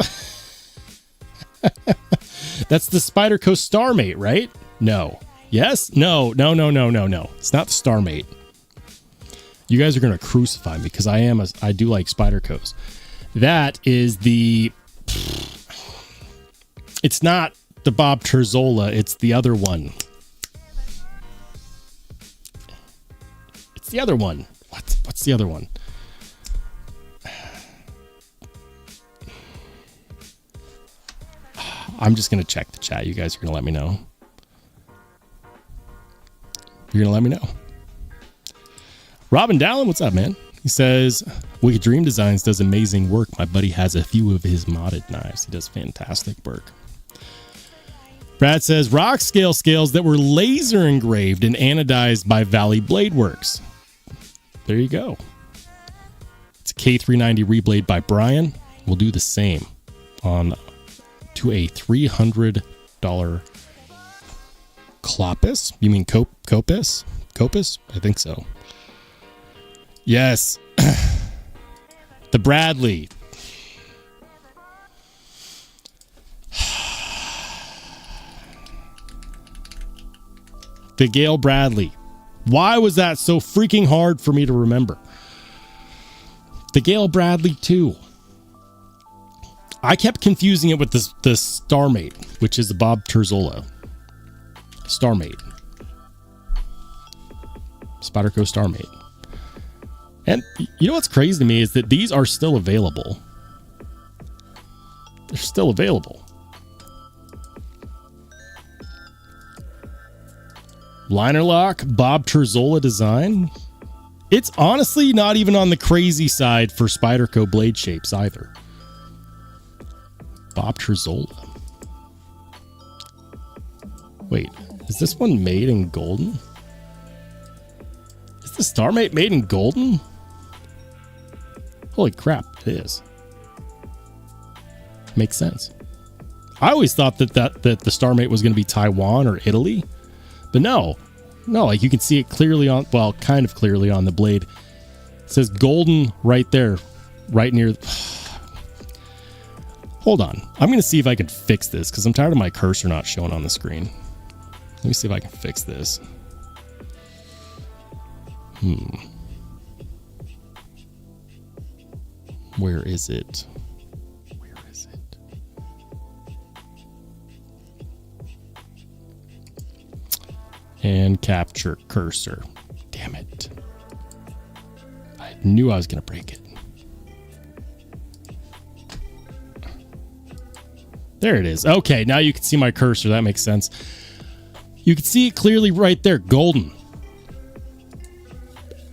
A: That's the Spyderco Starmate, right? No. Yes? No. It's not the Starmate. You guys are going to crucify me because I do like Spydercos. That is the... It's not the Bob Terzola. It's the other one. It's the other one. What's the other one? I'm just going to check the chat. You guys are going to let me know. You're going to let me know. Robin Dallin, what's up, man? He says, Wicked Dream Designs does amazing work. My buddy has a few of his modded knives. He does fantastic work. Brad says, rock scale scales that were laser engraved and anodized by Valley Blade Works. There you go. It's a K390 reblade by Brian. We'll do the same on to a $300 Clopus. You mean Copus? Copus? I think so. Yes. The Bradley. The Gale Bradley. Why was that so freaking hard for me to remember? The Gale Bradley 2. I kept confusing it with the Starmate, which is the Bob Terzola. Starmate. Spyderco Starmate. And you know what's crazy to me is that these are still available. They're still available. Liner lock, Bob Terzola design. It's honestly not even on the crazy side for Spyderco blade shapes either. Bob Terzola. Wait, is this one made in golden? Is the Starmate made in golden? Holy crap, it is. Makes sense. I always thought that the Starmate was going to be Taiwan or Italy. But no, like you can see it clearly on, well, kind of clearly on the blade. It says golden right there, right near. Hold on. I'm going to see if I can fix this because I'm tired of my cursor not showing on the screen. Let me see if I can fix this. Where is it? Where and capture cursor. Damn it. I knew I was going to break it. There it is. Okay, now you can see my cursor. That makes sense. You can see it clearly right there, golden.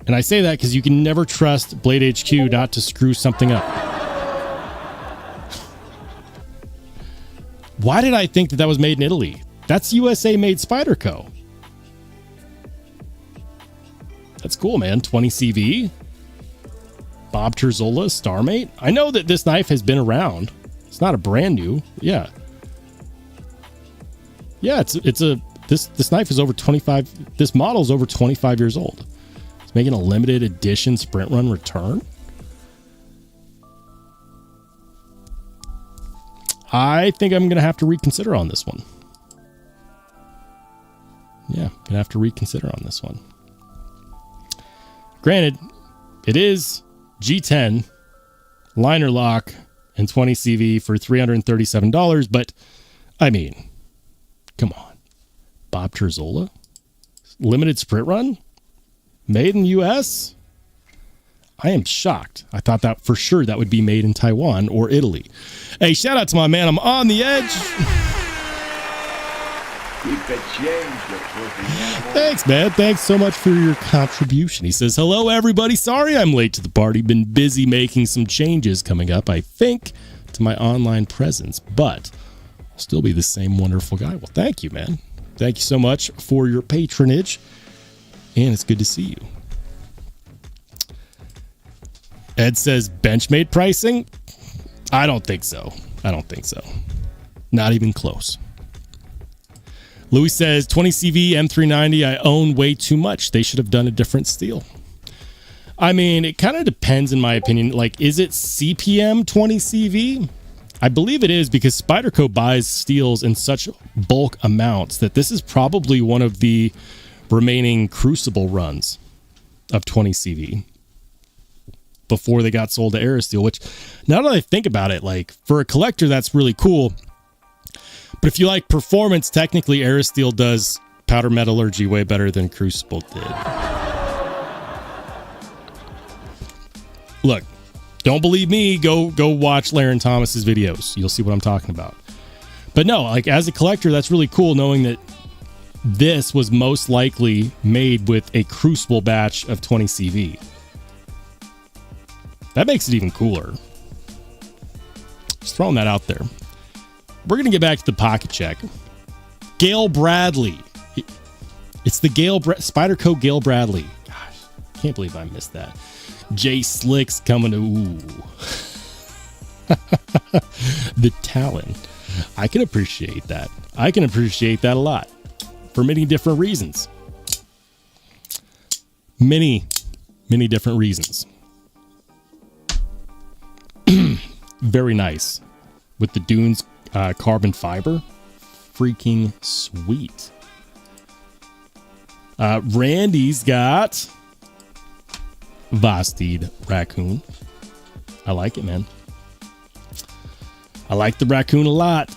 A: And I say that because you can never trust Blade HQ not to screw something up. Why did I think that that was made in Italy? That's USA made Spyderco. That's cool, man. 20 CV. Bob Terzola, Starmate. I know that this knife has been around. It's not a brand new. Yeah. Yeah, this knife is over 25. This model is over 25 years old. It's making a limited edition sprint run return. I think I'm going to have to reconsider on this one. Yeah, I'm going to have to reconsider on this one. Granted, it is G10, liner lock, and 20 CV for $337, but I mean, come on. Bob Terzola? Limited sprint run? Made in the US? I am shocked. I thought that for sure that would be made in Taiwan or Italy. Hey, shout out to my man. I'm on the edge. Thanks, man. Thanks so much for your contribution. He says, hello, everybody. Sorry I'm late to the party. Been busy making some changes coming up, I think, to my online presence, but I'll still be the same wonderful guy. Well, thank you, man. Thank you so much for your patronage, and it's good to see you. Ed says benchmade pricing? I don't think so. I don't think so. Not even close. Louis says 20 CV M390. I own way too much. They should have done a different steel. I mean, it kind of depends in my opinion. Like, is it CPM 20 CV? I believe it is because Spyderco buys steels in such bulk amounts that this is probably one of the remaining crucible runs of 20 CV. Before they got sold to Aerosteel, which now that I think about it, like for a collector, that's really cool. But if you like performance, technically Aerosteel does powder metallurgy way better than Crucible did. Look, don't believe me, go watch Laren Thomas's videos. You'll see what I'm talking about. But no, like as a collector, that's really cool knowing that this was most likely made with a Crucible batch of 20 CV. That makes it even cooler. Just throwing that out there. We're going to get back to the pocket check. Gail Bradley. It's the Spyderco Gail Bradley. Gosh, can't believe I missed that. Jay Slicks coming to... Ooh. The talent. I can appreciate that. I can appreciate that a lot. For many different reasons. Many different reasons. Very nice with the Dunes carbon fiber. Freaking sweet. Randy's got Vastid raccoon. I like it, man. I like the raccoon a lot.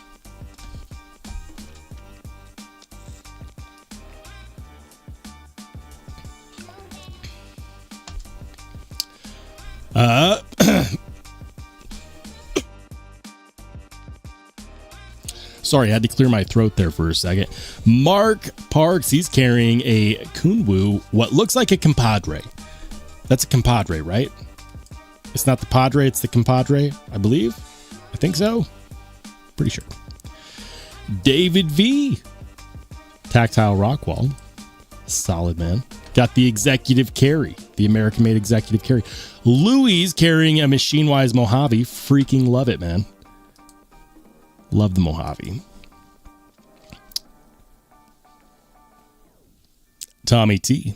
A: Sorry, I had to clear my throat there for a second. Mark Parks, he's carrying a Kunwu, what looks like a compadre. That's a compadre, right? It's not the Padre, it's the compadre, I believe. I think so. Pretty sure. David V. Tactile Rockwall. Solid, man. Got the executive carry, the American-made executive carry. Louis carrying a Machine-Wise Mojave. Freaking love it, man. Love the Mojave. Tommy T.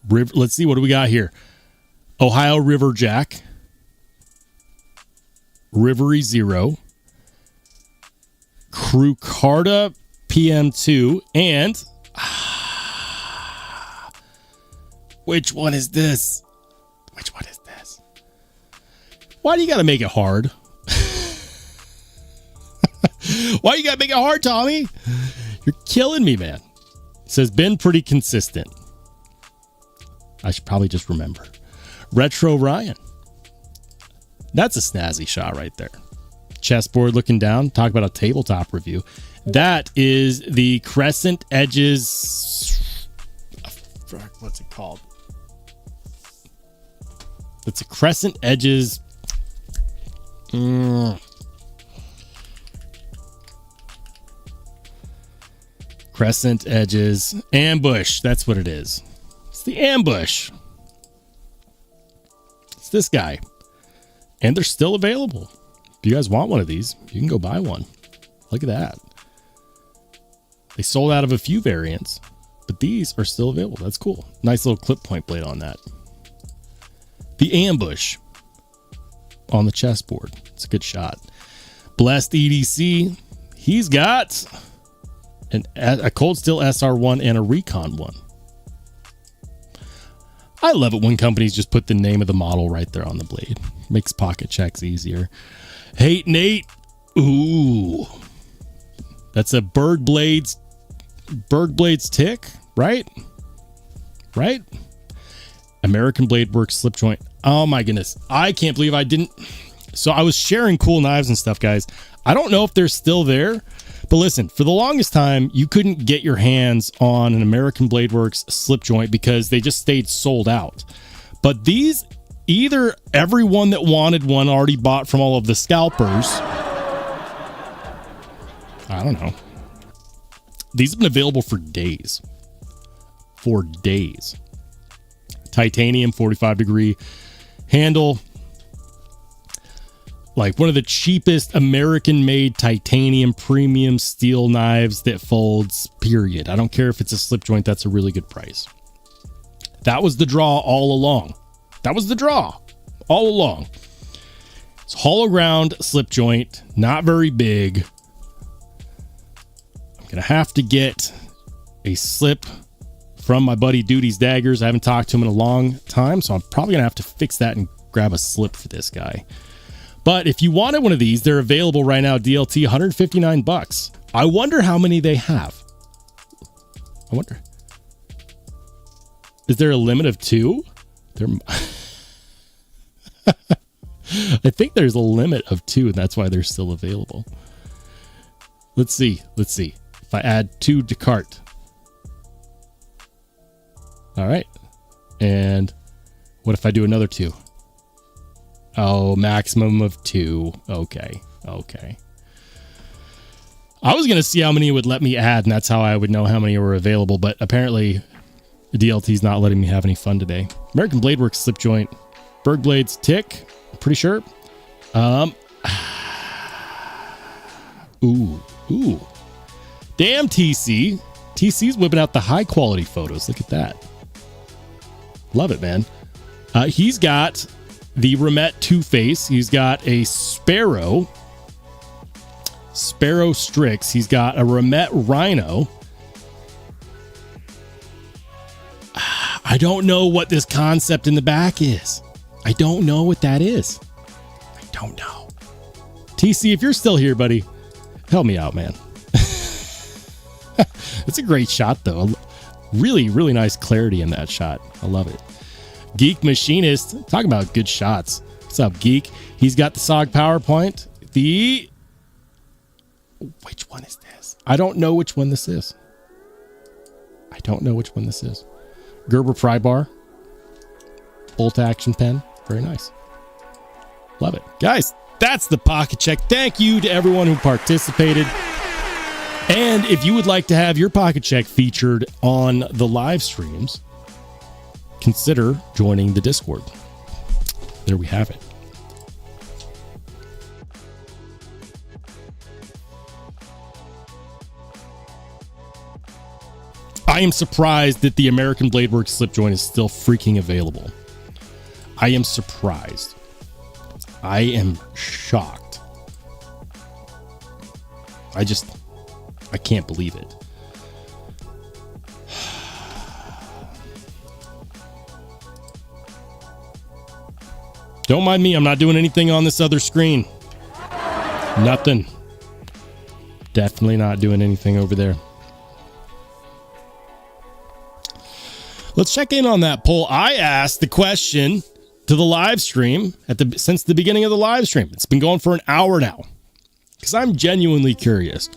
A: Let's see, what do we got here? Ohio River Jack. Rivery Zero. Crucarda PM2. And... which one is this? Which one is this? Why do you got to make it hard? Why you gotta make it hard, Tommy? You're killing me, man. It says, been pretty consistent. I should probably just remember. Retro Ryan. That's a snazzy shot right there. Chessboard looking down. Talk about a tabletop review. That is the Crescent Edges. What's it called? It's a Crescent Edges. Crescent Edges Ambush. That's what it is. It's the Ambush. It's this guy. And they're still available. If you guys want one of these, you can go buy one. Look at that. They sold out of a few variants, but these are still available. That's cool. Nice little clip point blade on that. The Ambush on the chessboard. It's a good shot. Blessed EDC. He's got a Cold Steel SR1 and a Recon one. I love it when companies just put the name of the model right there on the blade. Makes pocket checks easier. Hate Nate. Ooh. That's a Berg Blades tick, right? Right? American Blade Works slip joint. Oh my goodness. I can't believe I didn't. So I was sharing cool knives and stuff, guys. I don't know if they're still there, but listen, for the longest time, you couldn't get your hands on an American Blade Works slip joint because they just stayed sold out. But these, either everyone that wanted one already bought from all of the scalpers. I don't know. These have been available for days. For days. Titanium 45 degree handle. Like one of the cheapest American made titanium premium steel knives that folds, period. I don't care if it's a slip joint, that's a really good price. That was the draw all along. That was the draw all along. It's hollow ground slip joint, not very big. I'm going to have to get a slip from my buddy Duty's Daggers. I haven't talked to him in a long time, so I'm probably going to have to fix that and grab a slip for this guy. But if you wanted one of these, they're available right now. DLT, $159. I wonder how many they have. I wonder. Is there a limit of 2? I think there's a limit of 2, and that's why they're still available. Let's see. If I add 2 to cart. All right. And what if I do another 2? Oh, maximum of 2. Okay. I was going to see how many it would let me add, and that's how I would know how many were available, but apparently the DLT is not letting me have any fun today. American Blade Works slip joint. Berg Blades tick. I'm pretty sure. Ooh. Damn, TC. TC's whipping out the high quality photos. Look at that. Love it, man. He's got the Remet Two-Face. He's got a Sparrow Strix. He's got a Remet Rhino. I don't know what this concept in the back is. I don't know what that is. I don't know. TC, if you're still here, buddy, help me out, man. It's a great shot, though. Really, really nice clarity in that shot. I love it. Geek Machinist, talking about good shots. What's up, Geek? He's got the SOG PowerPoint. Which one is this? I don't know which one this is. Gerber pry bar. Bolt action pen. Very nice. Love it. Guys, that's the pocket check. Thank you to everyone who participated. And if you would like to have your pocket check featured on the live streams, consider joining the Discord. There we have it. I am surprised that the American Blade Works slip joint is still freaking available. I am surprised. I am shocked. I can't believe it. Don't mind me. I'm not doing anything on this other screen. Nothing. Definitely not doing anything over there. Let's check in on that poll. I asked the question to the live stream since the beginning of the live stream. It's been going for an hour now because I'm genuinely curious.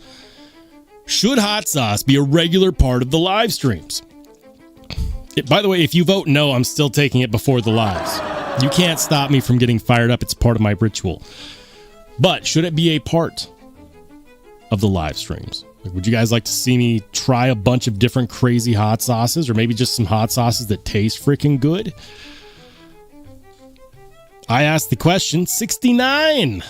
A: Should hot sauce be a regular part of the live streams? By the way, if you vote no, I'm still taking it before the lives. You can't stop me from getting fired up. It's part of my ritual. But should it be a part of the live streams? Like, would you guys like to see me try a bunch of different crazy hot sauces, or maybe just some hot sauces that taste freaking good? I asked the question. 69.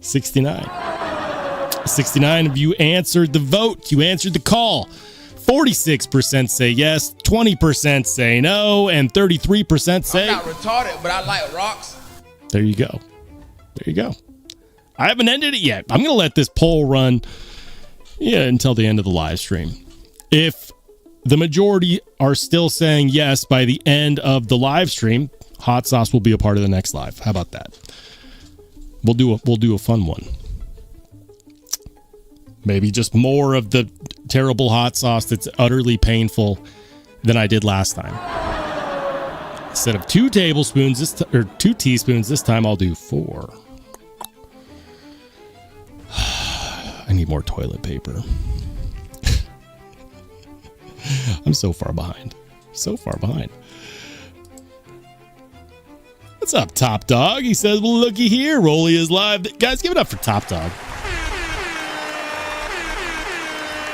A: 69 of you answered the vote. You answered the call. 46% say yes, 20% say no, and 33% say...
B: I'm not retarded, but I like rocks.
A: There you go. There you go. I haven't ended it yet. I'm going to let this poll run until the end of the live stream. If the majority are still saying yes by the end of the live stream, hot sauce will be a part of the next live. How about that? We'll do a fun one. Maybe just more of the terrible hot sauce that's utterly painful than I did last time. Instead of 2 tablespoons, or 2 teaspoons, this time I'll do 4. I need more toilet paper. I'm so far behind. So far behind. What's up, Top Dog? He says, well, looky here. Rolly is live. Guys, give it up for Top Dog.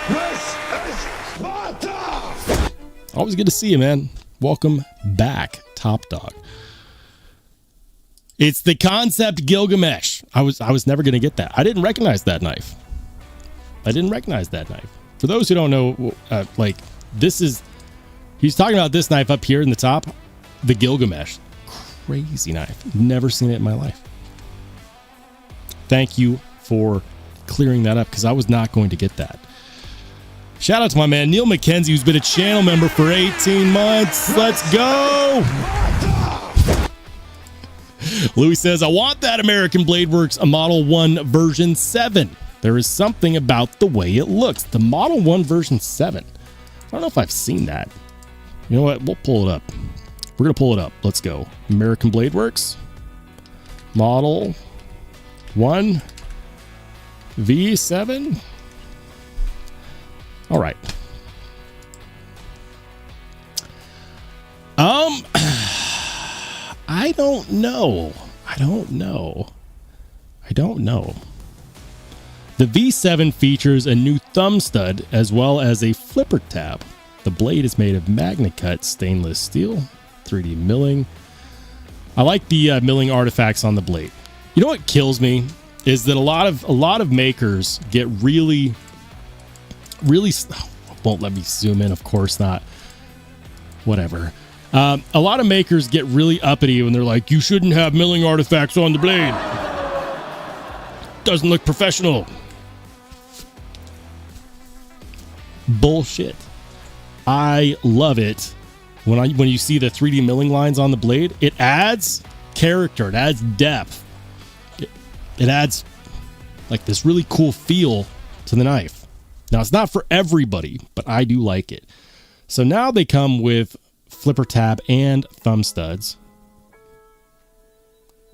C: This is Sparta!
A: Always good to see you, man. Welcome back, Top Dog. It's the Concept Gilgamesh. I was never going to get that. I didn't recognize that knife. For those who don't know, he's talking about this knife up here in the top, the Gilgamesh. Crazy knife. Never seen it in my life. Thank you for clearing that up because I was not going to get that. Shout out to my man Neil McKenzie, who's been a channel member for 18 months. Let's go. Louis says, I want that American Blade Works a Model 1 version 7. There is something about the way it looks. The Model 1 version 7. I don't know if I've seen that. You know what? We'll pull it up. We're going to pull it up. Let's go. American Blade Works Model 1 V7. All right. I don't know. The V7 features a new thumb stud as well as a flipper tab. The blade is made of MagnaCut stainless steel, 3D milling. I like the milling artifacts on the blade. You know what kills me is that a lot of makers get really won't let me zoom in, of course not. Whatever. A lot of makers get really uppity when they're like, you shouldn't have milling artifacts on the blade. Doesn't look professional. Bullshit. I love it when you see the 3D milling lines on the blade. It adds character. It adds depth. It adds like this really cool feel to the knife. Now, it's not for everybody, but I do like it. So now they come with flipper tab and thumb studs.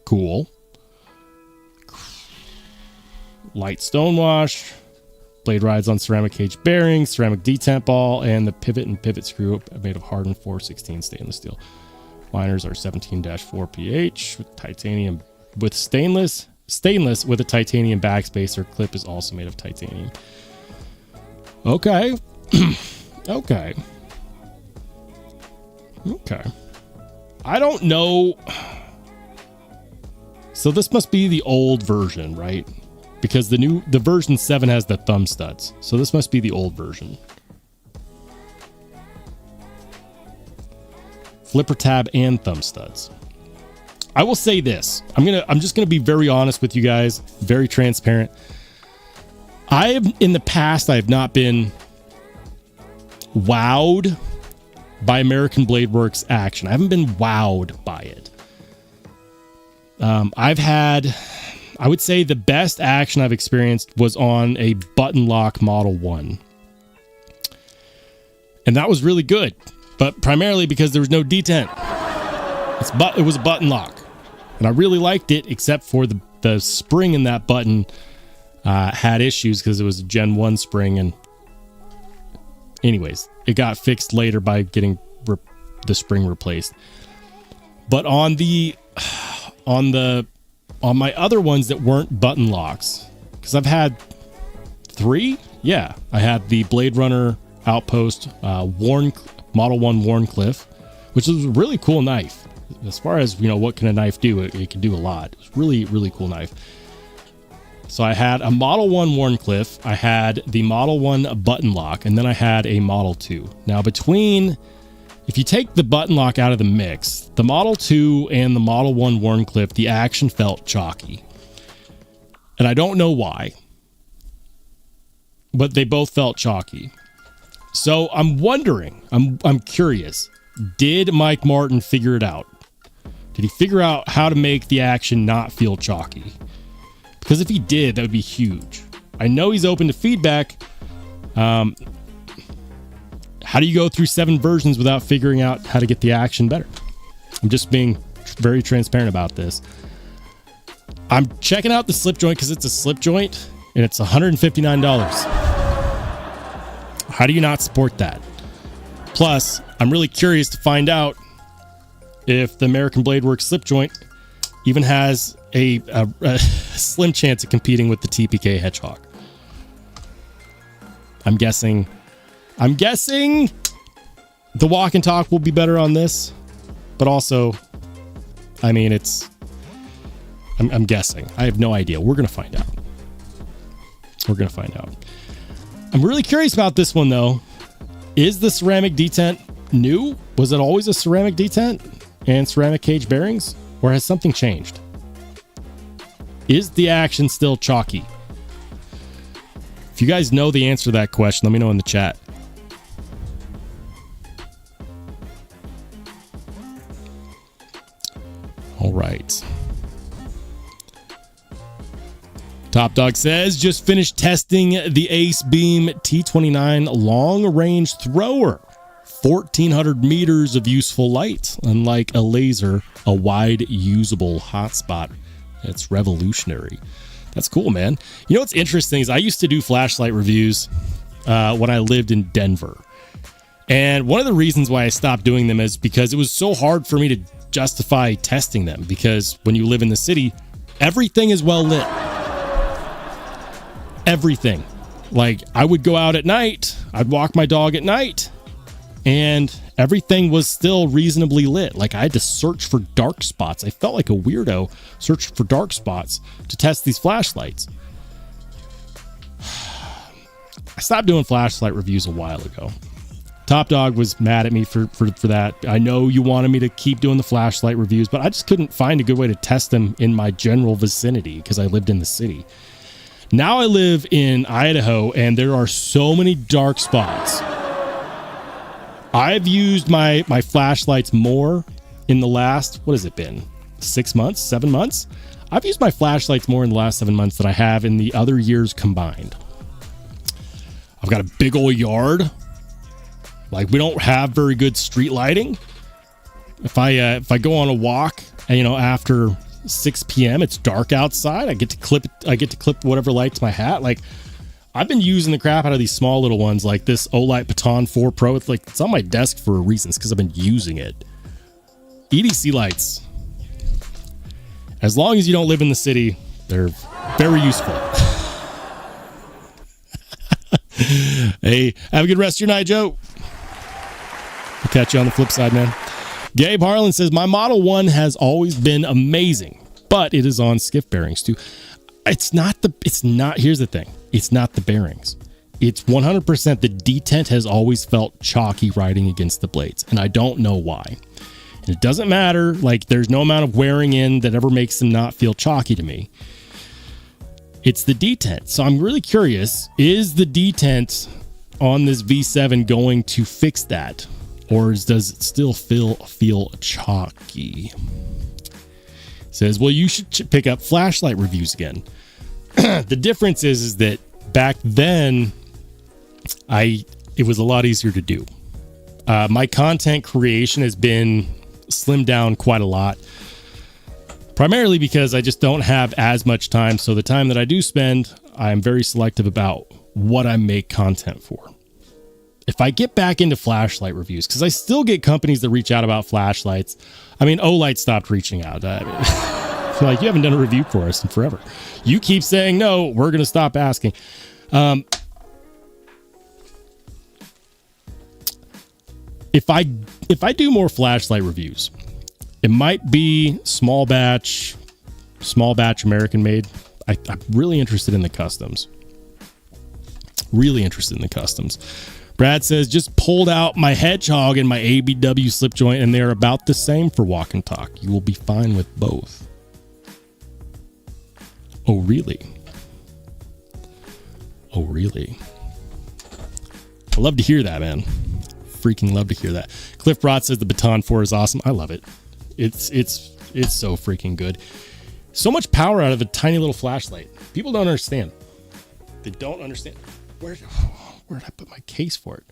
A: Cool. Light stonewash. Blade rides on ceramic cage bearings, ceramic detent ball, and the pivot and pivot screw made of hardened 416 stainless steel. Liners are 17-4 pH with titanium with stainless with a titanium backspacer. Clip is also made of titanium. Okay. Okay. I don't know. So this must be the old version, right? Because the version 7 has the thumb studs. So this must be the old version. Flipper tab and thumb studs. I will say this. I'm just gonna be very honest with you guys, very transparent. In the past, I have not been wowed by American Blade Works action. I haven't been wowed by it. I've had, I would say the best action I've experienced was on a button lock Model 1. And that was really good, but primarily because there was no detent. It was a button lock, and I really liked it, except for the spring in that button had issues because it was a Gen 1 spring. And anyways, it got fixed later by getting the spring replaced. But on my other ones that weren't button locks, because I've had 3, I had the Blade Runner Outpost Model 1 Warncliffe, which is a really cool knife. As far as, what can a knife do? It can do a lot. It was really, really cool knife. So I had a Model 1 Warncliffe, I had the Model 1 button lock, and then I had a Model 2. Now if you take the button lock out of the mix, the Model 2 and the Model 1 Warncliffe, the action felt chalky. And I don't know why, but they both felt chalky. So I'm wondering, I'm curious, did Mike Martin figure it out? Did he figure out how to make the action not feel chalky? Because if he did, that would be huge. I know he's open to feedback. How do you go through 7 versions without figuring out how to get the action better? I'm just being very transparent about this. I'm checking out the slip joint because it's a slip joint and it's $159. How do you not support that? Plus, I'm really curious to find out if the American Blade Works slip joint even has a slim chance of competing with the TPK Hedgehog. I'm guessing the walk and talk will be better on this, but also, I'm guessing. I have no idea. We're going to find out. I'm really curious about this one, though. Is the ceramic detent new? Was it always a ceramic detent and ceramic cage bearings, or has something changed? Is the action still chalky? If you guys know the answer to that question, let me know in the chat. All right. Top Dog says, just finished testing the Ace Beam T29 long range thrower. 1,400 meters of useful light. Unlike a laser, a wide usable hotspot. It's revolutionary. That's cool, man. You know what's interesting is I used to do flashlight reviews when I lived in Denver. And one of the reasons why I stopped doing them is because it was so hard for me to justify testing them. Because when you live in the city, everything is well lit. Everything. Like, I would go out at night, I'd walk my dog at night, and everything was still reasonably lit. Like, I had to search for dark spots. I felt like a weirdo searching for dark spots to test these flashlights. I stopped doing flashlight reviews a while ago. Top Dog was mad at me for that. I know you wanted me to keep doing the flashlight reviews, but I just couldn't find a good way to test them in my general vicinity because I lived in the city. Now I live in Idaho, and there are so many dark spots. I've used my flashlights more in the last, what has it been? 6 months? 7 months? I've used my flashlights more in the last 7 months than I have in the other years combined. I've got a big old yard. Like, we don't have very good street lighting. If I go on a walk, after 6 p.m. it's dark outside. I get to clip whatever lights my hat. Like, I've been using the crap out of these small little ones, like this Olight Baton 4 Pro. It's on my desk for a reason. It's because I've been using it. EDC lights, as long as you don't live in the city, they're very useful. Hey, have a good rest of your night, Joe. I'll catch you on the flip side, man. Gabe Harlan says, my Model 1 has always been amazing, but it is on skiff bearings too. Here's the thing. It's not the bearings. It's 100% the detent has always felt chalky riding against the blades, and I don't know why. And it doesn't matter. Like, there's no amount of wearing in that ever makes them not feel chalky to me. It's the detent. So I'm really curious, is the detent on this V7 going to fix that? Or does it still feel chalky? Says, well, you should pick up flashlight reviews again. The difference is that back then, it was a lot easier to do. My content creation has been slimmed down quite a lot, primarily because I just don't have as much time. So the time that I do spend, I'm very selective about what I make content for. If I get back into flashlight reviews, because I still get companies that reach out about flashlights. I mean, Olight stopped reaching out. I mean, like, you haven't done a review for us in forever. You keep saying no, we're going to stop asking. If I do more flashlight reviews, it might be small batch American made. I'm really interested in the customs. Brad says, just pulled out my hedgehog and my ABW slip joint, and they're about the same for walk and talk. You will be fine with both. Oh, really? I love to hear that, man. Freaking love to hear that. Cliff Brott says the Baton 4 is awesome. I love it. It's so freaking good. So much power out of a tiny little flashlight. People don't understand. They don't understand. Where did I put my case for it?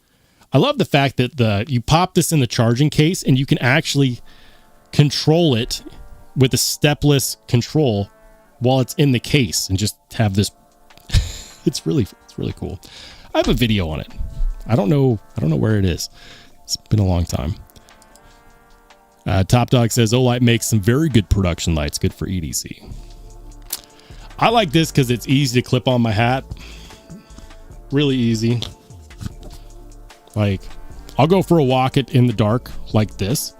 A: I love the fact that you pop this in the charging case and you can actually control it with a stepless control while it's in the case and just have this. It's really cool. I have a video on it. I don't know where it is. It's been a long time. Top Dog says Olight makes some very good production lights, good for EDC. I like this because it's easy to clip on my hat. Really easy. Like, I'll go for a walk in the dark like this.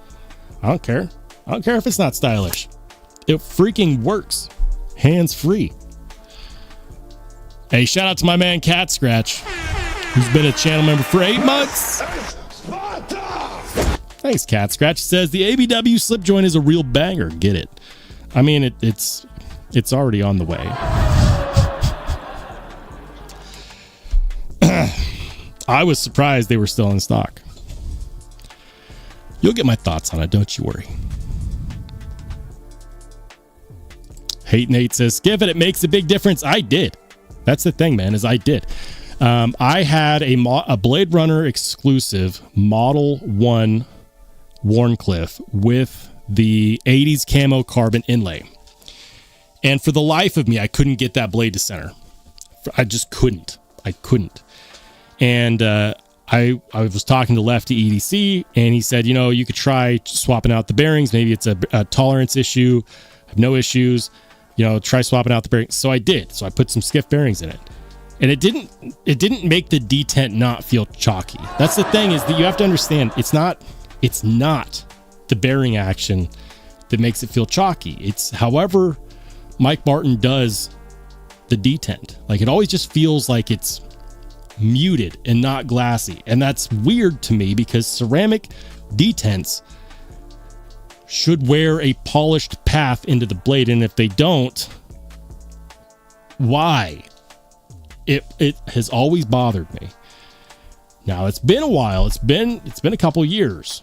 A: I don't care if it's not stylish. It freaking works. Hands free. Hey, shout out to my man Cat Scratch, who's been a channel member for 8 months. Thanks, Cat Scratch. Says the ABW slip joint is a real banger. Get it? I mean, it's already on the way. I was surprised they were still in stock. You'll get my thoughts on it, don't you worry. Hate Nate says, Skiff it makes a big difference. I did. That's the thing, man, is I did. I had a Blade Runner exclusive Model 1 Wharncliffe with the 80s camo carbon inlay. And for the life of me, I couldn't get that blade to center. I just couldn't. And I was talking to Lefty EDC, and he said, you could try swapping out the bearings. Maybe it's a tolerance issue. I have no issues. Try swapping out the bearings. So I did. So I put some skiff bearings in it. And it didn't make the detent not feel chalky. That's the thing, is that you have to understand, it's not the bearing action that makes it feel chalky. It's however Mike Martin does the detent. Like, it always just feels like it's muted and not glassy. And that's weird to me because ceramic detents should wear a polished path into the blade. And if they don't, why? It has always bothered me. Now, it's been a while. It's been a couple years.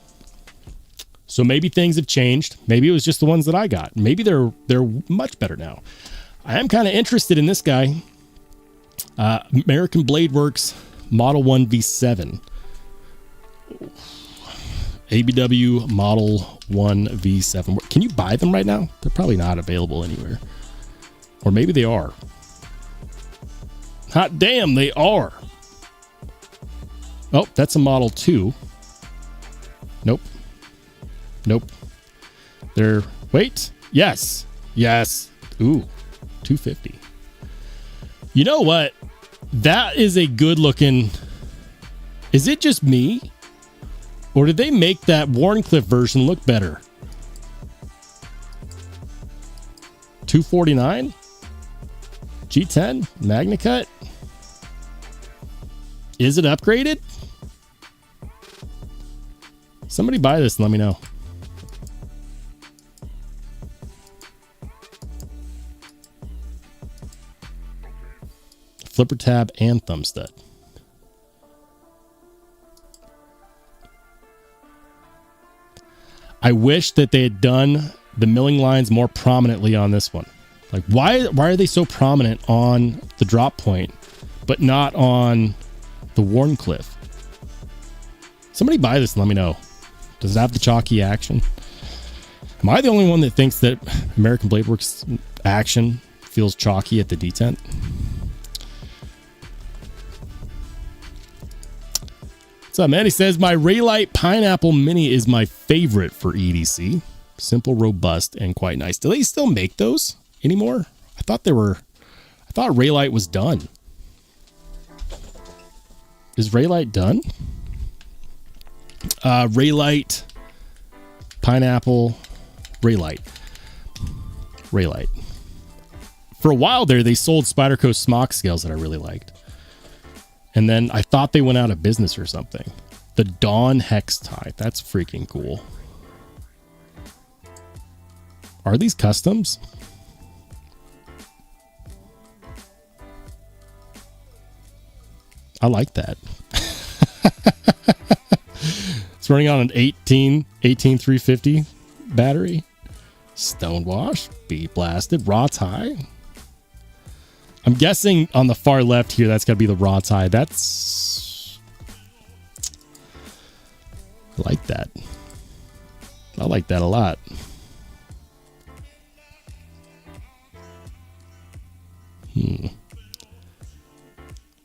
A: So maybe things have changed. Maybe it was just the ones that I got. Maybe they're much better now. I am kind of interested in this guy. American Blade Works Model 1 V7. ABW Model 1 V7. Can you buy them right now? They're probably not available anywhere. Or maybe they are. Hot damn, they are. Oh, that's a Model 2. Nope. Wait. Yes. Ooh, 250. You know what? That is a good looking. Is it just me? Or did they make that Wharncliffe version look better? 249? G10? MagnaCut? Is it upgraded? Somebody buy this and let me know. Flipper tab and thumb stud. I wish that they had done the milling lines more prominently on this one. Like, why are they so prominent on the drop point, but not on the Wharncliffe? Somebody buy this and let me know. Does it have the chalky action? Am I the only one that thinks that American Blade Works action feels chalky at the detent? What's up, man? He says, my Raylight Pineapple Mini is my favorite for EDC. Simple, robust, and quite nice. Do they still make those anymore? I thought Raylight was done. Is Raylight done? Raylight Pineapple Raylight. For a while there, they sold Spyderco smock scales that I really liked. And then I thought they went out of business or something. The Dawn Hex Tie. That's freaking cool. Are these customs? I like that. It's running on an 18350 battery. Stonewash, bead blasted, raw tie. I'm guessing on the far left here, that's got to be the raw tie. I like that. I like that a lot.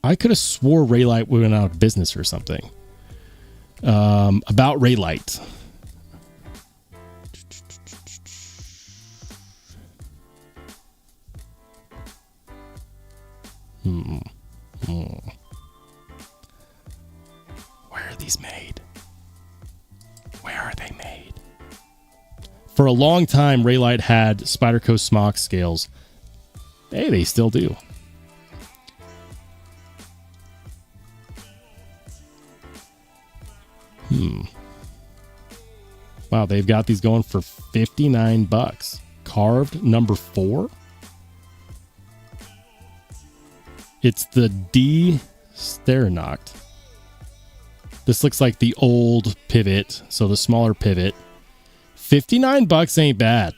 A: I could have swore Raylight went out of business or something. About Raylight. Where are these made? Where are they made? For a long time, Raylight had Spyderco smock scales. Hey, they still do. Wow, they've got these going for $59. Carved number 4. It's the D Sternoct. This looks like the old pivot, so the smaller pivot. $59 ain't bad.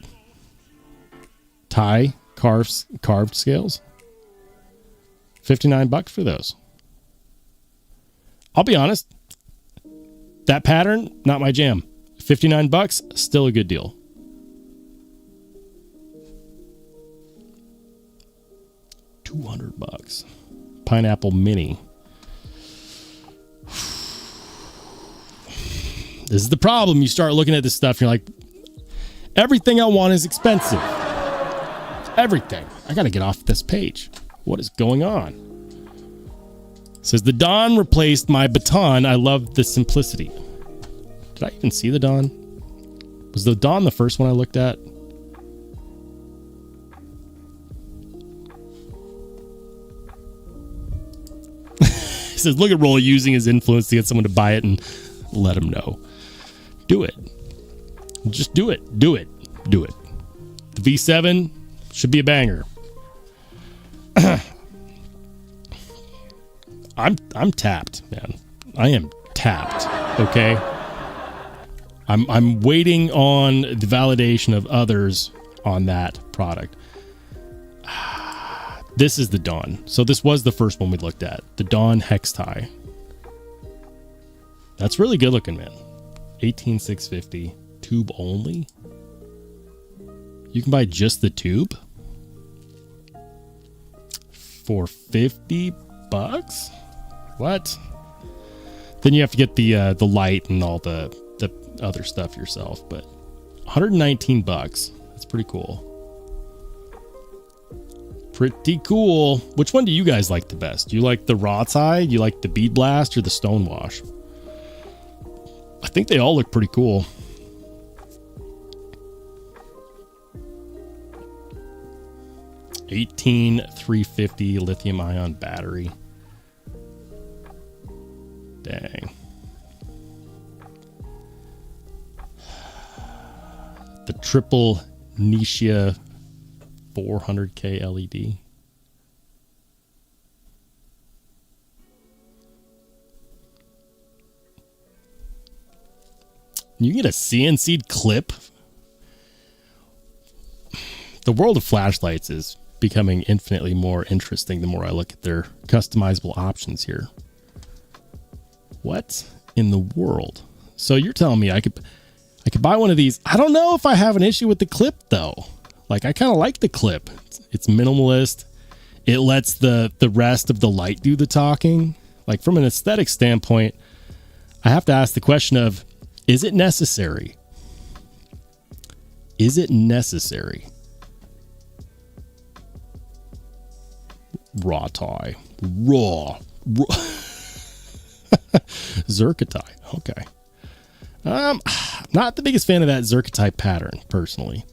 A: Tie carved scales. $59 for those. I'll be honest. That pattern, not my jam. $59, still a good deal. $200. Pineapple Mini. This is the problem. You start looking at this stuff, you're like, everything I want is expensive. Everything. I gotta get off this page. What is going on? It says the Dawn replaced my baton. I love the simplicity. Did I even see the Dawn? Was the Dawn the first one I looked at? He says, look at Roll using his influence to get someone to buy it and let him know. Do it. Just do it. Do it. Do it. The V7 should be a banger. I'm tapped, man. I am tapped. Okay. I'm waiting on the validation of others on that product. This is the Dawn. So this was the first one we looked at. The Dawn Hex Tie. That's really good looking, man. 18650. Tube only. You can buy just the tube for $50. What? Then you have to get the light and all the other stuff yourself. But $119. That's pretty cool. Pretty cool. Which one do you guys like the best? Do you like the raw tie? Do you like the bead blast or the stonewash? I think they all look pretty cool. $18,350 lithium ion battery. Dang. The triple Nisha 400K LED. You can get a CNC'd clip. The world of flashlights is becoming infinitely more interesting the more I look at their customizable options here. What in the world. So you're telling me I could buy one of these. I don't know if I have an issue with the clip though. Like I kind of like the clip. It's minimalist. It lets the rest of the light do the talking. Like from an aesthetic standpoint, I have to ask the question of, is it necessary? Is it necessary? Raw tie. Raw. Zircotai. Okay. Not the biggest fan of that Zircotai pattern, personally.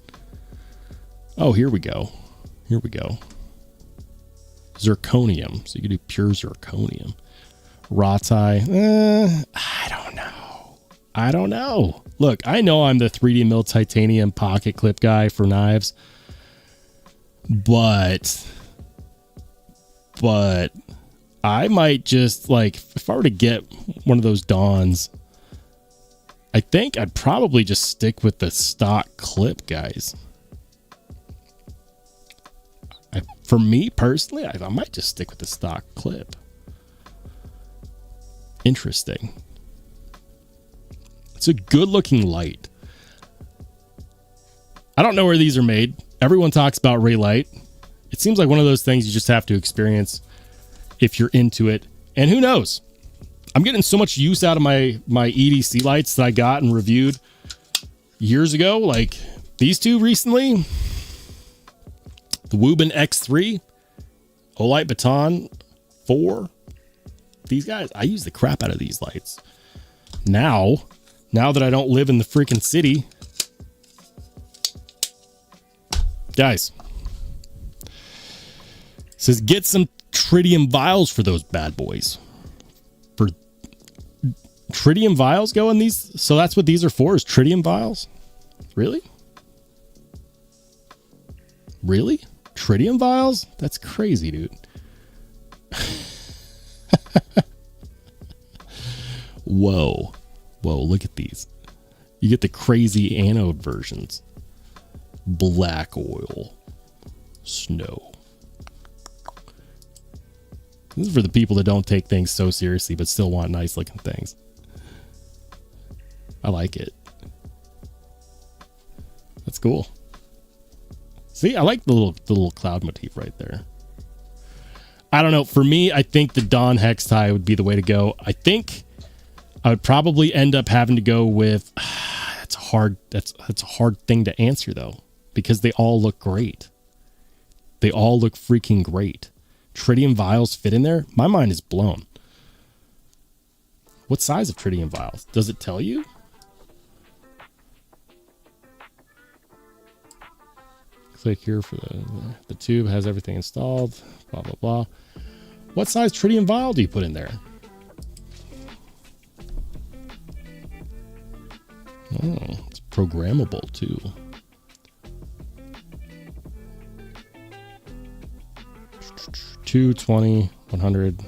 A: Oh, here we go. Here we go. Zirconium. So you can do pure zirconium. Raw tie. I don't know. I don't know. Look, I know I'm the 3D mill titanium pocket clip guy for knives. But I might just, like, if I were to get one of those Dons, I think I'd probably just stick with the stock clip, guys. For me personally, I might just stick with the stock clip. Interesting. It's a good looking light. I don't know where these are made. Everyone talks about Raylight. It seems like one of those things you just have to experience if you're into it. And who knows? I'm getting so much use out of my EDC lights that I got and reviewed years ago. Like these two recently. The Woobin X3. Olight Baton 4. These guys, I use the crap out of these lights. Now that I don't live in the freaking city. Guys. It says get some tritium vials for those bad boys. For tritium vials go in these? So that's what these are for, is tritium vials? Really? Really? Tritium vials? That's crazy, dude. Whoa. Whoa, look at these. You get the crazy anode versions. Black oil. Snow. This is for the people that don't take things so seriously but still want nice looking things. I like it. That's cool. See, I like the little cloud motif right there. I don't know. For me, I think the Dawn Hex tie would be the way to go. I think I would probably end up having to go with. That's hard. That's a hard thing to answer though, because they all look great. They all look freaking great. Tritium vials fit in there. My mind is blown. What size of tritium vials? Does it tell you? Click here for the tube has everything installed. Blah blah blah. What size tritium vial do you put in there? Oh, it's programmable too. Two, 20, 100.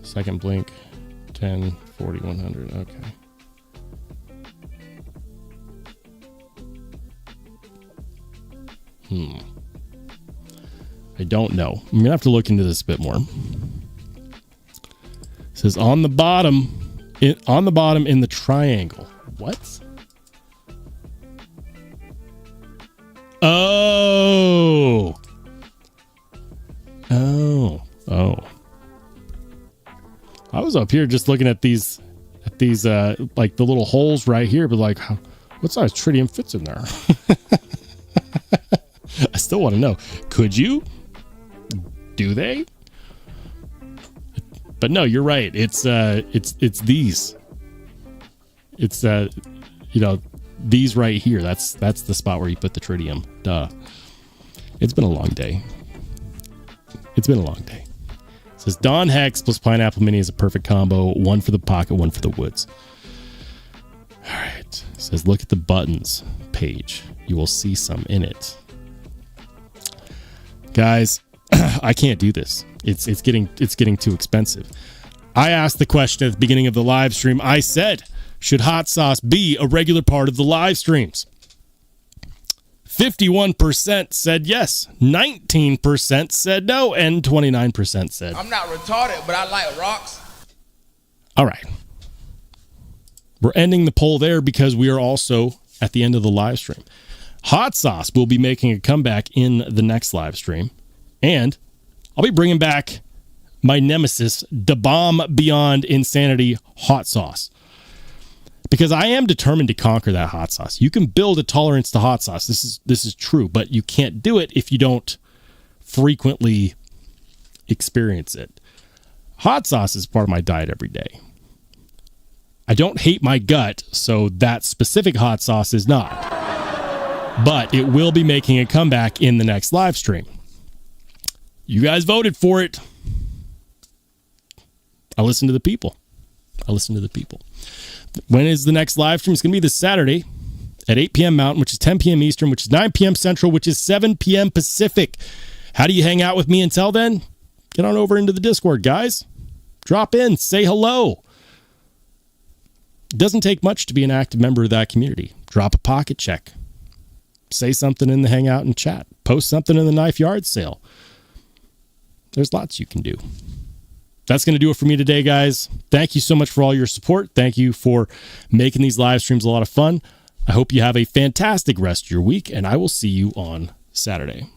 A: Second blink. 10, 40, 100. Okay. I don't know. I'm gonna have to look into this a bit more. It says on the bottom in the triangle. What? Oh. I was up here just looking at these like the little holes right here, but like what size tritium fits in there? I still want to know. Could you? Do they? But no, you're right. It's these. It's these right here. That's the spot where you put the tritium. Duh. It's been a long day. It's been a long day. It says Dawn Hex plus Pineapple Mini is a perfect combo. One for the pocket, one for the woods. All right. It says look at the buttons page. You will see some in it. Guys, I can't do this. It's getting too expensive. I asked the question at the beginning of the live stream. I said, should hot sauce be a regular part of the live streams? 51% said yes, 19% said no, and 29% said
B: I'm not retarded, but I like rocks.
A: All right. We're ending the poll there because we are also at the end of the live stream. Hot sauce will be making a comeback in the next live stream. And I'll be bringing back my nemesis, the bomb beyond insanity hot sauce. Because I am determined to conquer that hot sauce. You can build a tolerance to hot sauce. This is true, but you can't do it if you don't frequently experience it. Hot sauce is part of my diet every day. I don't hate my gut, so that specific hot sauce is not. But it will be making a comeback in the next live stream. You guys voted for it. I listen to the people. When is the next live stream? It's going to be this Saturday at 8 p.m. Mountain, which is 10 p.m. Eastern, which is 9 p.m. Central, which is 7 p.m. Pacific. How do you hang out with me until then? Get on over into the Discord, guys. Drop in. Say hello. It doesn't take much to be an active member of that community. Drop a pocket check. Say something in the Hangout and chat. Post something in the Knife Yard sale. There's lots you can do. That's going to do it for me today, guys. Thank you so much for all your support. Thank you for making these live streams a lot of fun. I hope you have a fantastic rest of your week, and I will see you on Saturday.